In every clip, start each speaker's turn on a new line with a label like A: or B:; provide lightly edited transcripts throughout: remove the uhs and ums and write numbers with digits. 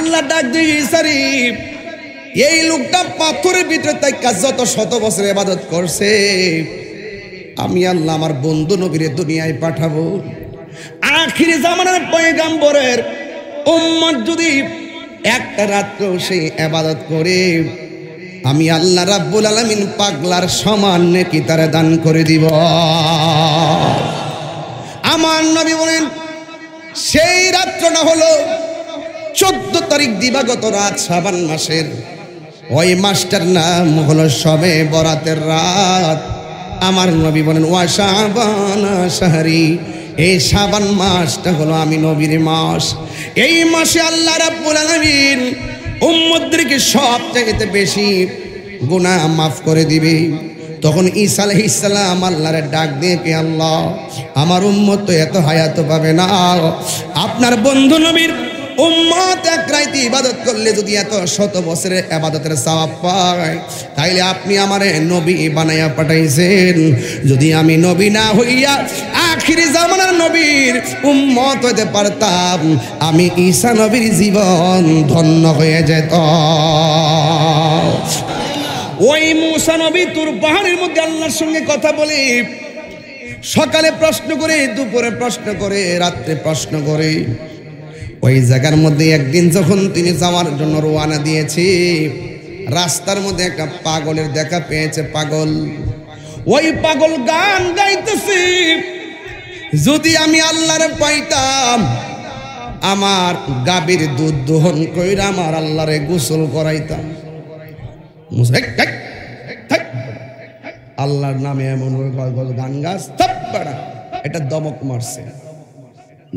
A: আল্লাহ ডাক দিয়ে ইসারি এই লোকটা পাথরের ভিতরে তাই যত শত বছর ইবাদত করছে, আমি আল্লাহ আমার বন্ধু নবীরে দুনিয়ায় পাঠাবো। আখিরি জামানার পয়গম্বরের উম্মত যদি একটা রাত্র সে ইবাদত করে, আমি আল্লাহ রাব্বুল আলামিন পাগলার সমান নেকি তারে দান করে দিব। আমার নবী বলেন সেই রাত্রটা হলো 14 তারিখ দিবাগত রাত শাবান মাসের। ওই মাসটার নাম হলো শবে বরাতের রাত। আমার নবী বলেন ওয়া শাবান শাহরি, এই শাবান মাসটা হলো আমি নবীর মাস। এই মাসে আল্লাহ রাব্বুল আলামিন উম্মতদেরকে সবচেয়ে বেশি গুনাহ মাফ করে দিবে। তখন ঈসা আলাইহিস সালাম আল্লাহরে ডাক দিয়ে কে আল্লাহ, আমার উম্মত তো এত হায়াত পাবে না, আপনার বন্ধু নবীর উম্মত এক রাইতে ইবাদত করলে যদি এত শত বছরের ইবাদতের সওয়াব পায়, তাইলে আপনি আমারে নবী বানায়া পাঠাইছেন। যদি আমি নবী না হইয়া আখিরি জামানার নবীর উম্মত হইতে পারতাম, আমি ঈসা নবীর জীবন ধন্য হয়ে যেত। ওই মুসা নবী তুর পাহাড়ের মধ্যে আল্লাহর সঙ্গে কথা বলে, সকালে প্রশ্ন করে, দুপুরে প্রশ্ন করে, রাত্রে প্রশ্ন করে। ওই জায়গার মধ্যে একদিন যখন তিনি যাওয়ার জন্য রওনা দিয়েছে, রাস্তার মধ্যে একটা পাগলের দেখা পেয়েছে। পাগল, ওই পাগল গান গাইতেছে, যদি আমি আল্লাহরে পাইতাম, আমার গাভীর দুধ দহন কইরা আমার আল্লাহরে গোসল করাইতাম। আল্লাহর নামে এমন গান গাছ, এটা দমক মারছে।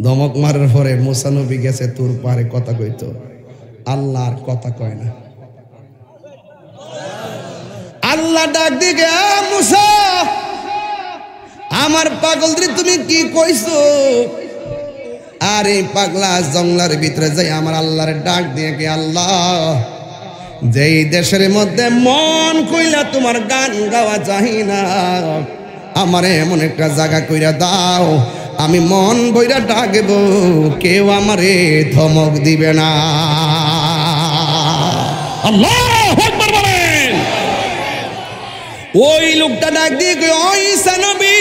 A: দমক মারার পরে মুসা নবী গেছে তুর পাহাড়ে কথা কইতো, আল্লাহর কথা কয় না। আল্লাহ ডাক দিকে মুসা, আমার পাগলদের তুমি কি কইছো? আর এই পাগলা জঙ্গলার ভিতরে যাই আমার আল্লাহর ডাক দিয়ে কে আল্লাহ, যেই দেশের মধ্যে মন কইলা তোমার গান গাওয়া চাহি না, আমারে এমন একটা জায়গা কইরা দাও, আমি মন বইরা ডাকব, কেউ আমারে ধমক দিবে না। আল্লাহু আকবার বলেন। ওই লোকটা ডাক দিয়ে কই, ওই ঈসা নবী,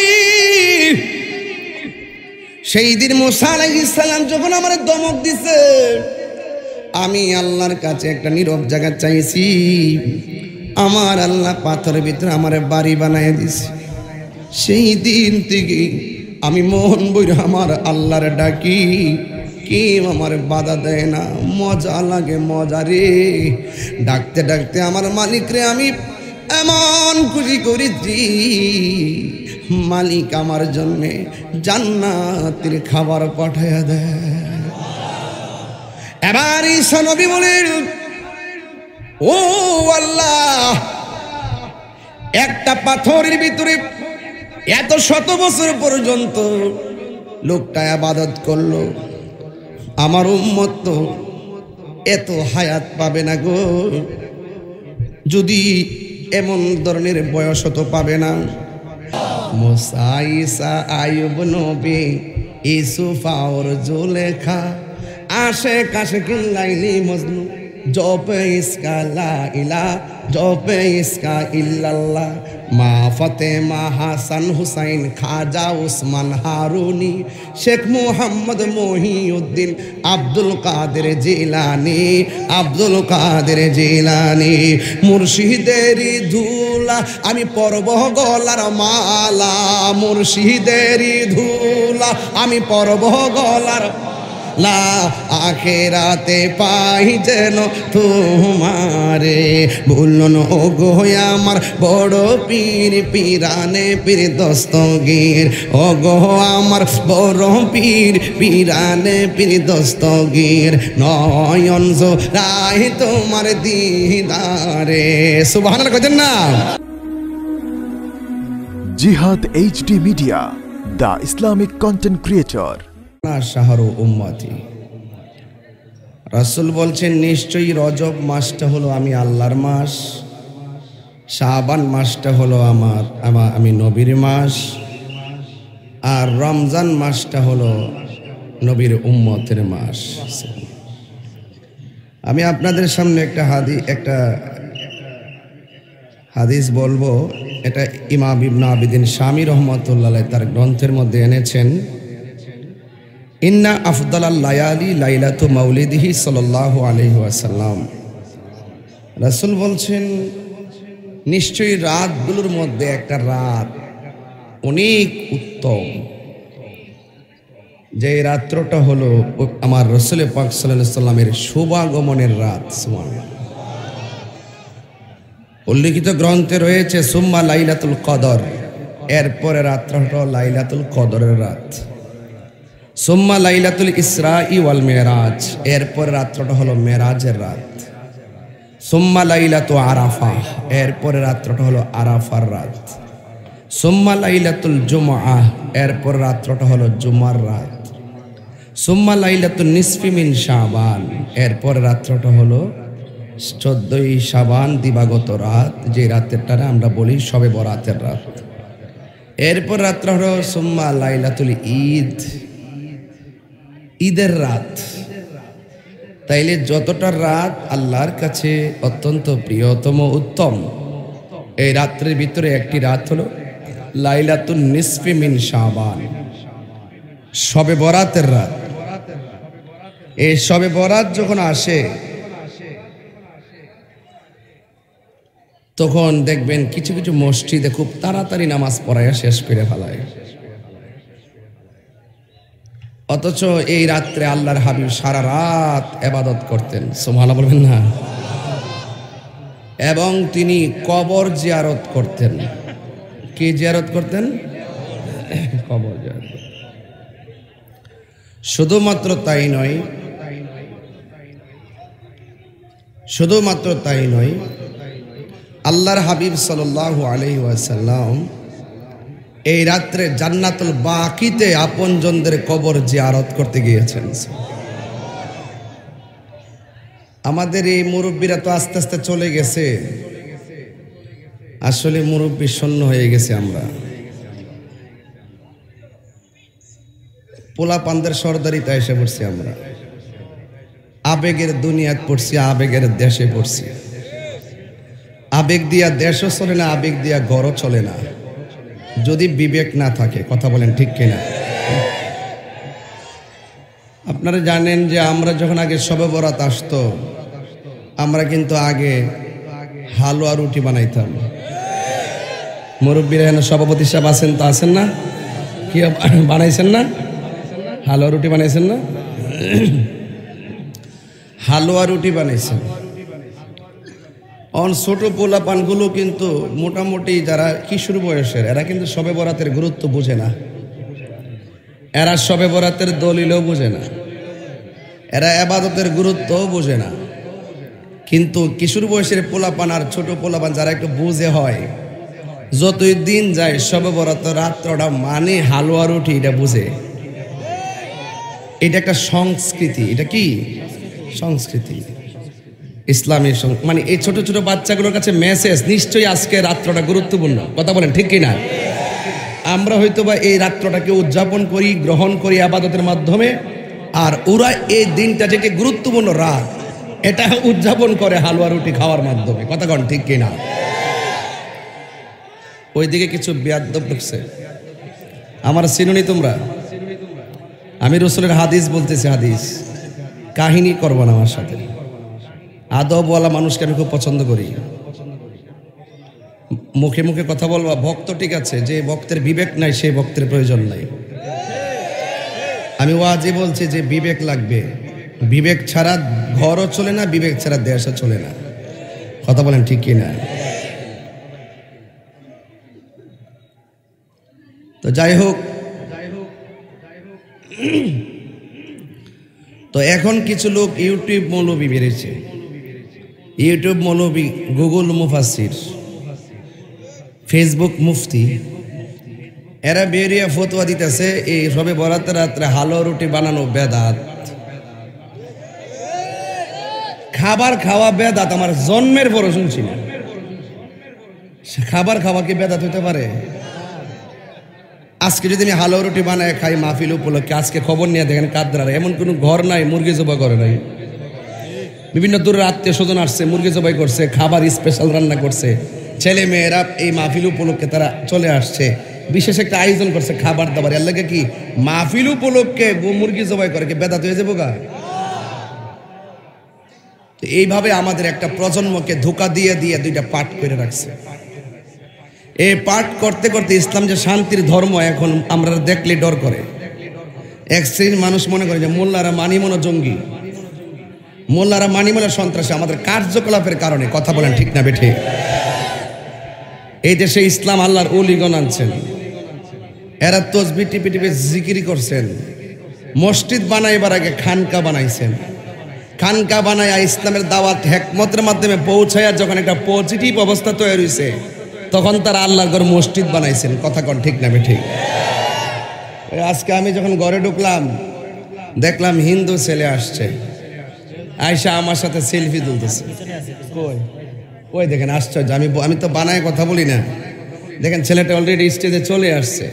A: সেই দিন মুসা আলাইহিস সালাম যখন আমারে ধমক দিছে, আমি আল্লাহর কাছে একটা নীরব জায়গা চাইছি, আমার আল্লাহ পাথরের ভিতরে আমারে বাড়ি বানায় দিছে। সেই দিন থেকে আমি মন বইরা আমার আল্লাহরে ডাকি, কেউ আমার বাধা দেয় না, মজা লাগে, মজা রে। ডাকতে ডাকতে আমার মালিক রে আমি এমন খুশি করেছি, মালিক আমার জন্যে জান্নাতের খাবার পাঠায়া দেয়। এবার ঈসা নবী বলেন, ও আল্লাহ, একটা পাথরের ভিতরে এত শত বছর পর্যন্ত লোকটা ইবাদত করলো, আমার উম্মত তো এত হায়াত পাবে না গো, যদি এমন ধরনের বয়স তো পাবে না। মুসা, ঈসা, আইয়ুব নবী, ইউসুফ আর জুলেখা, আশে কাশে কিল্লাইলি মজনু, জপে ইসকা লা ইলাহা, জপে ইসকা ইল্লাল্লাহ, মা ফাতেমা, হাসান হুসাইন, খাজা উসমান হারুনি, শেখ মুহাম্মদ মহিউদ্দিন, আব্দুল কাদের জিলানি, আব্দুল কাদের জিলানি, মুর্শিদেরি ধুলা আমি পরব গলার মালা, মুর্শিদেরি ধুলা আমি পরব গলার লা, আখেরাতে পাই যেন তোমারে, বলুন ও গো আমার বড় পীর, পীরানে পীর দস্তগীর, ও গো আমার বড় পীর, পীরানে পীর দস্তগীর, নয়ন জোড়াই তোমার দিদারে। সুবহানাল্লাহ কইতেন না?
B: Jihad HD media, the Islamic content creator.
A: শাহরু উম্মতি, রাসূল বলছেন নিশ্চয়ই রজব মাসটা হলো আমি আল্লাহর মাস, শাবান মাসটা হলো আমি নবীর মাস, আর রমজান মাসটা হলো নবীর উম্মতের মাস। আমি আপনাদের সামনে একটা হাদিস বলবো। এটা ইমাম ইবনে আবিদিন শামী রাহমাতুল্লাহ আলাইহি তার গ্রন্থের মধ্যে এনেছেন। ইন্না আফদালাল লায়ালি লাইলাতু মাউলিদিহি সাল্লাল্লাহু আলাইহি ওয়াসাল্লাম। রাসূল বলছেন, নিশ্চয়ই রাতগুলোর মধ্যে একটা রাত অনেক উত্তম, যে রাত্রটা হলো আমার রাসূল পাক সাল্লাল্লাহু আলাইহি সাল্লামের শুভাগমনের রাত। সুবহানাল্লাহ। উল্লিখিত গ্রন্থে রয়েছে সুম্মা লাইলাতুল কদর, এরপরে রাত্রটা লাইলাতুল কদরের রাত। সুম্মা লাইলাতুল ইসরাই ওয়াল মেরাজ, এরপরে রাত্রটা হলো মেরাজের রাত। সুম্মা লাইলাতু আরাফা, এরপরে রাত্রটা হলো আরাফার রাত। সুম্মা লাইলাতুল জুমআ, এরপর রাত্রটা হলো জুমার রাত। সুম্মা লাইলাতুন নিসফি মিন শাবান, এরপর রাত্রটা হলো 14ই শাবান দিবাগত রাত, যে রাতেরটারে আমরা বলি শবে বরাতের রাত। এরপর রাত্র হলো সুম্মা লাইলাতুল ঈদ, ঈদের রাত। তাইলে যতটা রাত আল্লাহর কাছে অত্যন্ত প্রিয়তম উত্তম, এই রাত্রের ভিতরে একটি রাত হলো লাইলাতুন নিসফি মিন শাবান, শবে বরাতের রাত। এই শবে বরাত যখন আসে তখন দেখবেন কিছু কিছু মসজিদে খুব তাড়াতাড়ি নামাজ পড়াইয়া শেষ করে ফেলায়, অথচ এই রাত্রে আল্লাহর হাবিব সারা রাত ইবাদত করতেন। সুবহানাল্লাহ বলবেন না? এবং তিনি কবর জিয়ারত করতেন। কি জিয়ারত করতেন? কবর জিয়ারত। শুধুমাত্র তাই নয়, আল্লাহর হাবিব সাল্লাল্লাহু আলাইহি ওয়াসাল্লাম এই রাত্রে জান্নাতুল বাকিতে আপনজনদের কবর জিয়ারত করতে গিয়েছেন। আমাদের এই মুরব্বীরা তো আস্তে আস্তে চলে গেছে, আসলে মুরব্বী শূন্য হয়ে গেছে। আমরা পোলাপানদের সর্দারিতে এসে পড়ছি, আমরা আবেগের দুনিয়াত পড়ছি, আবেগের দেশে পড়ছি। আবেগ দিয়া দেশও চলে না, আবেগ দিয়া ঘরও চলে না, যদি বিবেক না থাকে। কথা বলেন ঠিক কিনা? আপনারা জানেন যে আমরা যখন আগে শবে বরাত আসতো, আমরা কিন্তু আগে হালুয়া রুটি বানাইতাম। মুরব্বীরা এখানে সভাপতি সাহেব আছেন তো, আছেন না? কি বানাইছেন না? হালুয়া রুটি বানাইছেন না? হালুয়া রুটি বানাইছেন। ছোট পোলাপানগুলো কিন্তু মোটামুটি যারা কিশোর বয়সের, এরা কিন্তু শবে বরাতের গুরুত্ব বুঝে না, এরা শবে বরাতের দলিলও বুঝে না, এরা ইবাদতের গুরুত্বও বুঝে না। কিন্তু কিশোর বয়সের পোলাপান আর ছোট পোলাপান যারা একটু বুঝে হয়, যতই দিন যায় শবে বরাত রাত্রটা মানে হালুয়া রুটি এটা বুঝে। এটা একটা সংস্কৃতি। এটা কি সংস্কৃতি? ইসলামী মানে এই ছোট ছোট বাচ্চাগুলোর কাছে মেসেজ, নিশ্চয়ই আজকে রাত্রটা গুরুত্বপূর্ণ। কথা বলেন ঠিক কিনা? আমরা হয়তোবা এই রাত্রটাকে উদযাপন করি, গ্রহণ করি ইবাদতের মাধ্যমে, আর ওরা এই দিনটা যেটা গুরুত্বপূর্ণ রাত, এটা উদযাপন করে হালুয়া রুটি খাওয়ার মাধ্যমে। কথা কন ঠিক কিনা? ওইদিকে কিছু বেয়াদব ঢুকছে। আমার চিনুনি তোমরা? আমি রাসূলের হাদিস বলতেছি, হাদিস, কাহিনী করবো না আমার সাথে। আদবওয়ালা মানুষকে আমি খুব পছন্দ করি। মুখে মুখে কথা বলবা, ভক্ত ঠিক আছে, যে ভক্তের বিবেক নাই সেই ভক্তের প্রয়োজন নাই। আমি ওয়াজি বলছি যে বিবেক লাগবে। বিবেক ছাড়া ঘরও চলে না, বিবেক ছাড়া দেশও চলে না। কথা বলেন ঠিক কিনা? তো যাই হোক, তো এখন কিছু লোক ইউটিউব মৌলবী বেরিয়েছে, ইউটিউব মৌলবী, গুগল মুফাসসির, ফেসবুক মুফতি, এরা বেরিয়ে ফতোয়া দিতেছে এই শবে বরাতের রাত্রে হালুয়া রুটি বানানো বেদাত। খাবার খাওয়া বেদাত, আমার জন্মের পরও শুনছি না। খাবার খাওয়া কি বেদাত হতে পারে? আজকে যদি আমি হালুয়া রুটি বানায় খাই মাহফিল উপলক্ষে, আজকে খবর নিয়ে দেখেন কাদরার এমন কোনো ঘর নাই মুরগি জবা করে নাই। বিভিন্ন দূরের আত্মীয় স্বজন আসছে, মুরগি জবাই করছে, খাবার স্পেশাল রান্না করছে, ছেলে মেয়েরা এই মাহফিল উপলক্ষে তারা চলে আসছে, বিশেষ একটা আয়োজন করছে খাবার দাবার। এর লাগে কি মাহফিল উপলক্ষে মুরগি জবাই করে কি বেদাত হয়ে যাবো গা? এইভাবে আমাদের একটা প্রজন্মকে ধোঁকা দিয়ে দিয়ে দুইটা পাঠ করে রাখছে। এই পাঠ করতে করতে ইসলাম যে শান্তির ধর্ম এখন আমরা দেখলে ডর করে। এক শ্রেণীর মানুষ মনে করে যে মোল্লারা মানিমনা জঙ্গি, মোল্লারা মানিমনা সন্ত্রাসী আমাদের কার্যকলাপের কারণে। কথা বলেন ঠিক না বেঠে? এই দেশে ইসলাম আল্লাহর ওলিগণ আনছেন, এরা তসবি টিপে টিপে জিকিরি করছেন, মসজিদ বানাইবার আগে খানকা বানাইছেন, খানকা বানায় ইসলামের দাওয়াত হিকমতের মাধ্যমে পৌঁছায়া যখন একটা পজিটিভ অবস্থা তৈরি হয়েছে তখন তারা আল্লাহর ঘর মসজিদ বানাইছেন। কথা কন ঠিক না বেঠে? আজকে আমি যখন ঘরে ঢুকলাম দেখলাম হিন্দু ছেলে আসছে, আয়সা আমার সাথে সেলফি তুলতেছে। ওই দেখেন আশ্চর্য, আমি তো বানায় কথা বলি না। দেখেন ছেলেটা অলরেডি স্টেজে চলে আসছে,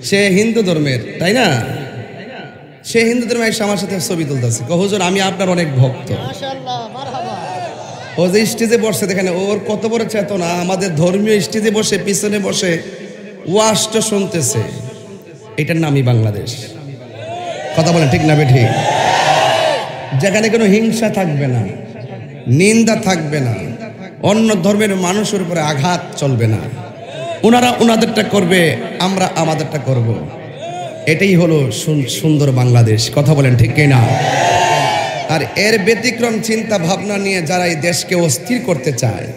A: সে হিন্দু ধর্মের, তাই না? সে হিন্দু ধর্মে এসে আমার সাথে ছবি তুলতেছে। হুজুর আমি আপনার অনেক ভক্ত। ও যে স্টেজে বসে দেখেন ওর কত বড় চেতনা, আমাদের ধর্মীয় স্টেজে বসে পিছনে বসে ওয়াজটা শুনতেছে। এটার নামই বাংলাদেশ। কথা বলেন ঠিক না বেঠিক? যেখানে কোনো হিংসা থাকবে না, নিন্দা থাকবে না, অন্য ধর্মের মানুষের উপরে আঘাত চলবে না, ওনারা ওনাদেরটা করবে, আমরা আমাদেরটা করব। এটাই হলো সুন্দর বাংলাদেশ। কথা বলেন ঠিক কিনা? আর এর ব্যতিক্রম চিন্তা ভাবনা নিয়ে যারা এই দেশকে অস্থির করতে চায়,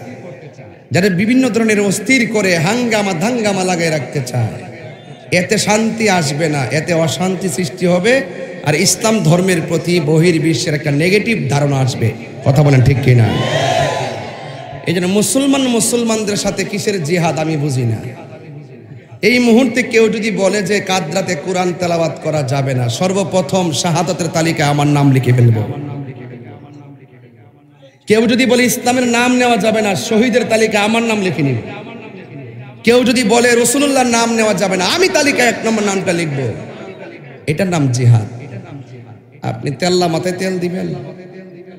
A: যারা বিভিন্ন ধরনের অস্থির করে হাঙ্গামা ধাঙ্গামা লাগাই রাখতে চায়, এতে শান্তি আসবে না, এতে অশান্তি সৃষ্টি হবে, আর ইসলাম ধর্মের প্রতি বহির্বিশ্বের একটা নেগেটিভ ধারণা আসবে। কথা বলেন ঠিক কিনা? এই জন্য মুসলমানদের সাথে কিসের জিহাদ আমি বুঝি না। এই মুহূর্তে কেউ যদি বলে যে কাদরাতে কোরআন তেলাওয়াত করা যাবে না, সর্বপ্রথম শাহাদাতের তালিকায় আমার নাম লিখে ফেলবো। কেউ যদি বলে ইসলামের নাম নেওয়া যাবে না, শহীদের তালিকায় আমার নাম লিখে নিব। কেউ যদি বলে রাসূলুল্লাহর নাম নেওয়া যাবে না, আমি তালিকায় 1 নম্বর নামটা লিখবো। এটার নাম জিহাদ। আপনি তেল্লা মাথায় তেল দিবেন,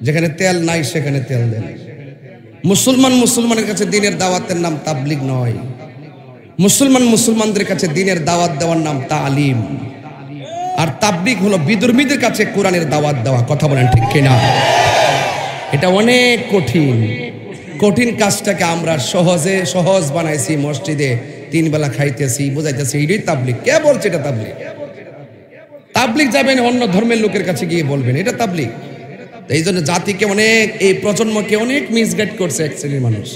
A: যেখানে তেল নাই সেখানে তেল দেন। মুসলমানের কাছে দিনের দাওয়াতের নাম তাবলীগ নয়, মুসলমানদের কাছে দিনের দাওয়াত দেওয়ার নাম তালিম। আর তাবলীগ হলো বিধর্মীদের কাছে কোরআনের দাওয়াত দেওয়া। কথা বলেন ঠিক কিনা? এটা অনেক কঠিন কাজটাকে আমরা সহজ বানাইছি। মসজিদে 3 বেলা খাইতেছি, বুঝাইতেছি, এটাই তাবলীগ। কে বলছে এটা তাবলীগ? তাবলীগ যাবেন অন্য ধর্মের লোকের কাছে গিয়ে বলবেন এটা তাবলীগ। এই জন্য জাতিকে এই প্রজন্মকে অনেক মিসগাইড করছে এক শ্রেণীর মানুষ।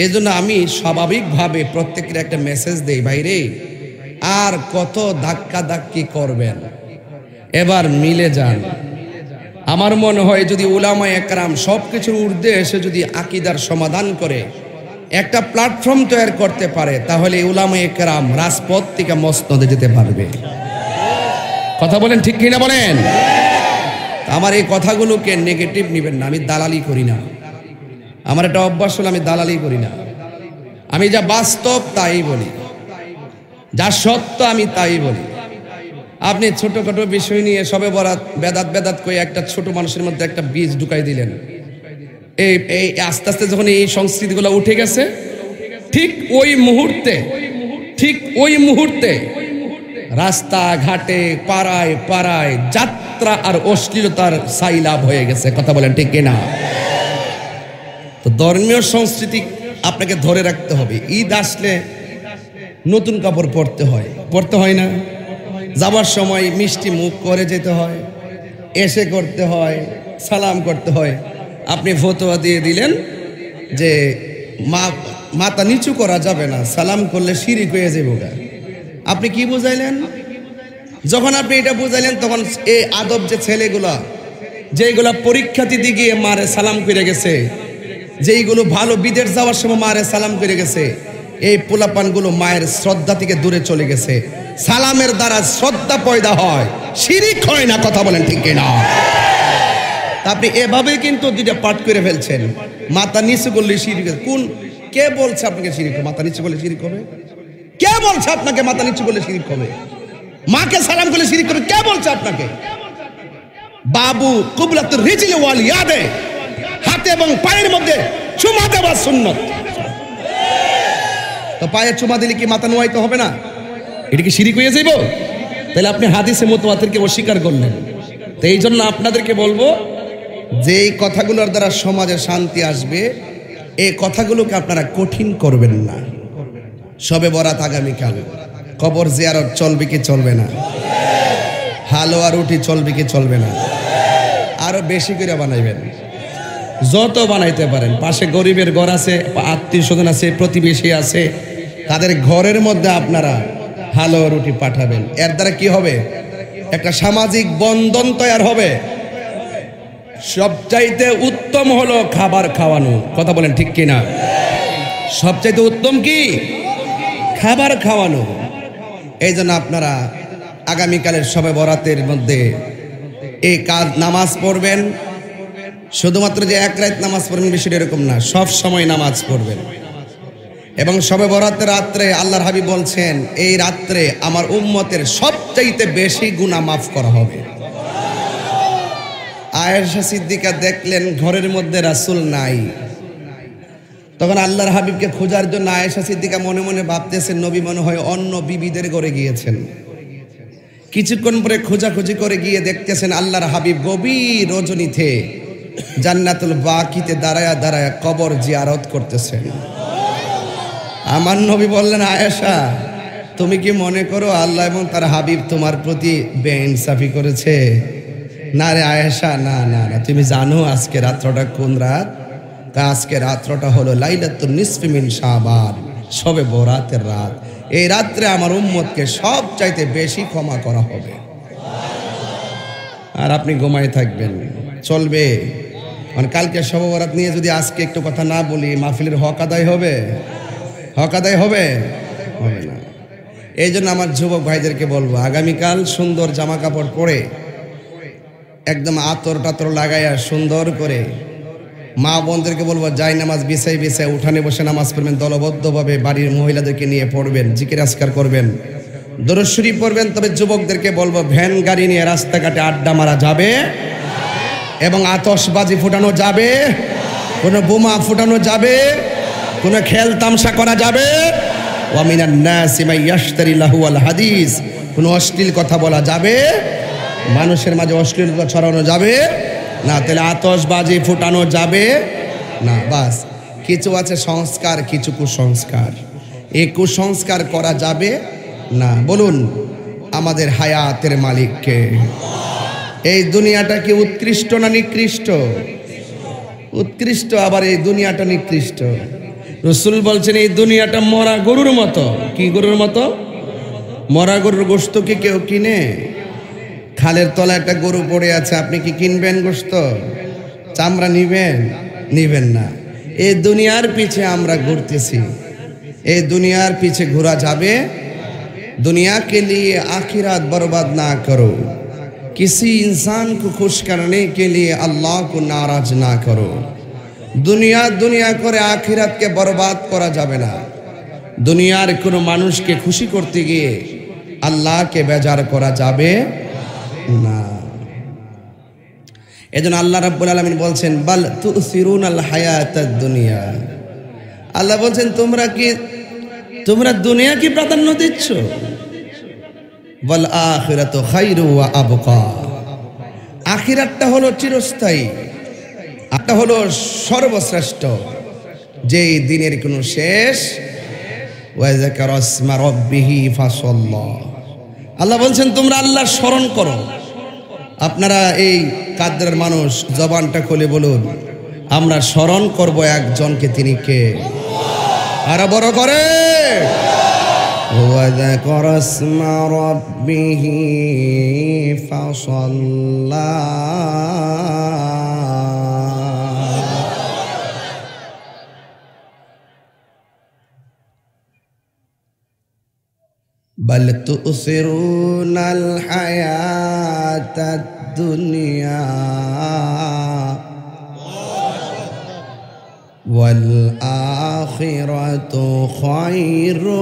A: এই জন্য আমি স্বাভাবিকভাবে প্রত্যেকের একটা মেসেজ দেই, ভাইরে আর কত ধাক্কি করবেন, এবার মিলে যান। আমার মনে হয় যদি উলামায়ে কেরাম সবকিছুর ঊর্ধ্বে এসে যদি আকীদার সমাধান করে একটা প্ল্যাটফর্ম তৈরি করতে পারে, তাহলে উলামায়ে কেরাম রাজপথ থেকে মসনদে যেতে পারবে। কথা বলেন ঠিক কিনা বলেন? আমার এই কথাগুলোকে নেগেটিভ নেবেন না, আমি দালালি করি না। আমার একটা অভ্যাস হলো আমি দালালি করি না। আমি যা বাস্তব তাই বলি, যা সত্য আমি তাই বলি। আপনি ছোটখাটো বিষয় নিয়ে সবে বরাত বেদাত করে একটা ছোট মানুষের মধ্যে একটা বীজ ঢুকাই দিলেন। এই আস্তে আস্তে যখন এই সংস্কৃতিগুলো উঠে গেছে, ঠিক ওই মুহূর্তে রাস্তাঘাটে পাড়ায় যাত্রা আর অশ্লীলতার সাইলাভ হয়ে গেছে। কথা বলেন ঠিক কিনা? তো ধর্মীয় সংস্কৃতি আপনাকে ধরে রাখতে হবে। ঈদ আসলে নতুন কাপড় পরতে হয় না? যাবার সময় মিষ্টি মুখ করে যেতে হয়, এসে করতে হয়, সালাম করতে হয়। আপনি ফতোয়া দিয়ে দিলেন যে মাথা নিচু করা যাবে না, সালাম করলে শিরিক হয়ে যাবে। আপনি কি বুঝাইলেন? যখন আপনি এটা বুঝাইলেন তখন এই আদব যে ছেলেগুলা যেগুলা পরীক্ষাতে দিয়ে মারে সালাম করে গেছে, যেইগুলো ভালো বিদেশ যাওয়ার সময় মারে সালাম করে গেছে, এই পোলাপানগুলো মায়ের শ্রদ্ধা থেকে দূরে চলে গেছে। সালামের দ্বারা শ্রদ্ধা পয়দা হয়, শিরিক হয় না। কথা বলেন ঠিক কিনা? আপনি এভাবে কিন্তু দুইটা পাঠ করে ফেলছেন। মাথা নিচু করলে শিরিক। কে বলছে আপনাকে শিরিক? মাথা নিচু করলে শিরিক হবে? কে বলছে আপনাকে মাথা নিচু করলে শিরিক হবে? মাকে সালাম করলে শিরিক হবে? কে বলছে আপনাকে? বাবু কুবলাতুর রিজিল ওয়াল ইয়াদে, হাতে এবং পায়ের মধ্যে চুমা দেওয়া সুন্নত। তো পায়ে চুমা দিলে কি মাথা নোয়াইতে হবে না? এটা কি শিরিক হয়ে যাইব? তাহলে আপনি হাদিসে মুতাওয়াতিরকে অস্বীকার করলেন। তো এই জন্য আপনাদেরকে বলবো যে এই কথাগুলোর দ্বারা সমাজে শান্তি আসবে, এই কথাগুলোকে আপনারা কঠিন করবেন না। শবে বরাত আগামীকাল, কবর জিয়ারত চলবে কি চলবে না? হালুয়া রুটি চলবে কি চলবে না? আরো বেশি করে বানাইবেন, যত বানাইতে পারেন। পাশে গরিবের ঘর আছে, আত্মীয় স্বজন আছে, প্রতিবেশী আছে, তাদের ঘরের মধ্যে আপনারা হালুয়া রুটি পাঠাবেন। এর দ্বারা কি হবে? একটা সামাজিক বন্ধন তৈরি হবে। সবচাইতে উত্তম হলো খাবার খাওয়ানো। কথা বলেন ঠিক কিনা? সবচাইতে উত্তম কি? খাবার খাওয়ানো। এই জন্য আপনারা আগামীকালের শবে বরাতের মধ্যে এই কাজ নামাজ পড়বেন। শুধুমাত্র যে এক রাত নামাজ পড়বেন বিষয়টা এরকম না, সব সময় নামাজ পড়বেন। এবং শবে বরাতের রাত্রে আল্লাহর হাবিব বলছেন এই রাত্রে আমার উম্মতের সবচাইতে বেশি গুনাহ মাফ করা হবে। আয়েশা সিদ্দিকা দেখলেন ঘরের মধ্যে রাসূল নাই, তখন আল্লাহর হাবিবকে খোঁজার জন্য আয়েশা সিদ্দিকা মনে মনে ভাবতেছেন নবী মনে হয় অন্য বিবিদের ঘরে গিয়েছেন। কিছুক্ষণ পরে খোঁজাখুঁজি করে গিয়ে দেখতেছেন আল্লাহর হাবিব গভীর রজনীতে জান্নাতুল বাকিতে দাঁড়ায়া দাঁড়ায়া কবর জিয়ারত করতেছেন। আমার নবী বললেন আয়েশা, তুমি কি মনে করো আল্লাহ এবং তার হাবিব তোমার প্রতি বেইনসাফি করেছে? না রে আয়েশা, না না না, তুমি জানো আজকে রাত্রটা কোন রাত? তা আজকে রাত্রটা হলো লাইলাতুন নিসফি মিন শাবান, শবে বরাতের রাত। এই রাত্রে আমার উম্মতকে সব চাইতে বেশি ক্ষমা করা হবে। আর আপনি ঘুমায় থাকবেন, চলবে? মানে কালকে শবে বরাত নিয়ে যদি আজকে একটু কথা না বলি, মাহফিলের হক আদায় হবে? হক আদায় হবে? হবে না। এই জন্য আমার যুবক ভাইদেরকে বলবো, আগামীকাল সুন্দর জামা কাপড় পরে একদম আতর টাতর লাগাইয়া সুন্দর করে, মা বোনদেরকে বলবো যাই নামাজ বিছাই বিছাই উঠানে বসে নামাজ পড়বেন, দলবদ্ধভাবে বাড়ির মহিলাদেরকে নিয়ে পড়বেন, জিকির আজকার করবেন, দরুদ শরীফ পড়বেন। তবে যুবকদেরকে বলবো ভ্যান গাড়ি নিয়ে রাস্তাঘাটে আড্ডা মারা যাবে এবং আতশবাজি ফুটানো যাবে, কোনো বোমা ফুটানো যাবে, কোনো খেল তামসা করা যাবে। ওয়া মিনান নাসি মান ইয়াশতারি লাহুল হাদিস, কোনো অশ্লীল কথা বলা যাবে, মানুষের মাঝে অশ্লীলতা ছড়ানো যাবে না। তাহলে আতশবাজি ফুটানো যাবে না। বাস, কিছু আছে সংস্কার, কিছু কুসংস্কার। এই কুসংস্কার করা যাবে না। বলুন আমাদের হায়াতের মালিককে। এই দুনিয়াটা কি উৎকৃষ্ট না নিকৃষ্ট? উৎকৃষ্ট। আবার এই দুনিয়াটা নিকৃষ্ট। রাসূল বলছেন এই দুনিয়াটা মরা গরুর মতো। কি গরুর মতো? মরা গরুর গোশত কি কেউ কিনে? খালের তলায় একটা গরু পড়ে আছে, আপনি কি কিনবেন গোশত? চামড়া নিবেন? নিবেন না। এই দুনিয়ার পিছে আমরা ঘুরতেছি, এই দুনিয়ার পিছে ঘোরা যাবে। दुनिया के लिए आखिरत बर्बाद ना करो, किसी इंसान को खुश करने के लिए अल्लाह को नाराज ना करो। दुनिया दुनिया करे आखिरत के बर्बाद करा जाबे ना। दुनियार कोनो मानुष के खुशी करते गिये अल्लाह के बेजार करा जाबे ना। एजন্য আল্লাহ রাব্বুল আলামিন বলছেন বাল তুসিরুনাল হায়াতাদ দুনিয়া। আল্লাহ বলছেন তোমরা দুনিয়া কি প্রাধান্য দিচ্ছ? ওয়াল আখিরাতু খায়রু ওয়া আবকা। আখিরাতটা হলো চিরস্থায়ী, এটা হলো সর্বশ্রেষ্ঠ, যেই দিনের কোনো শেষ। ওয়া যাকারা ইসমা রাব্বিহি ফাসাল্লা। আল্লাহ বলছেন তোমরা আল্লাহর স্মরণ করো। আপনারা এই কাদ্রের মানুষ জবানটা খুলে বলুন আমরা স্মরণ করব একজনকে, তিনি কে? আরো বড় করে ওয়া যাকারা ইসমা রাব্বিহি ফাসাল্লা। बल तुसिरूनल हयातद दुनिया वल आखिरतु खैरु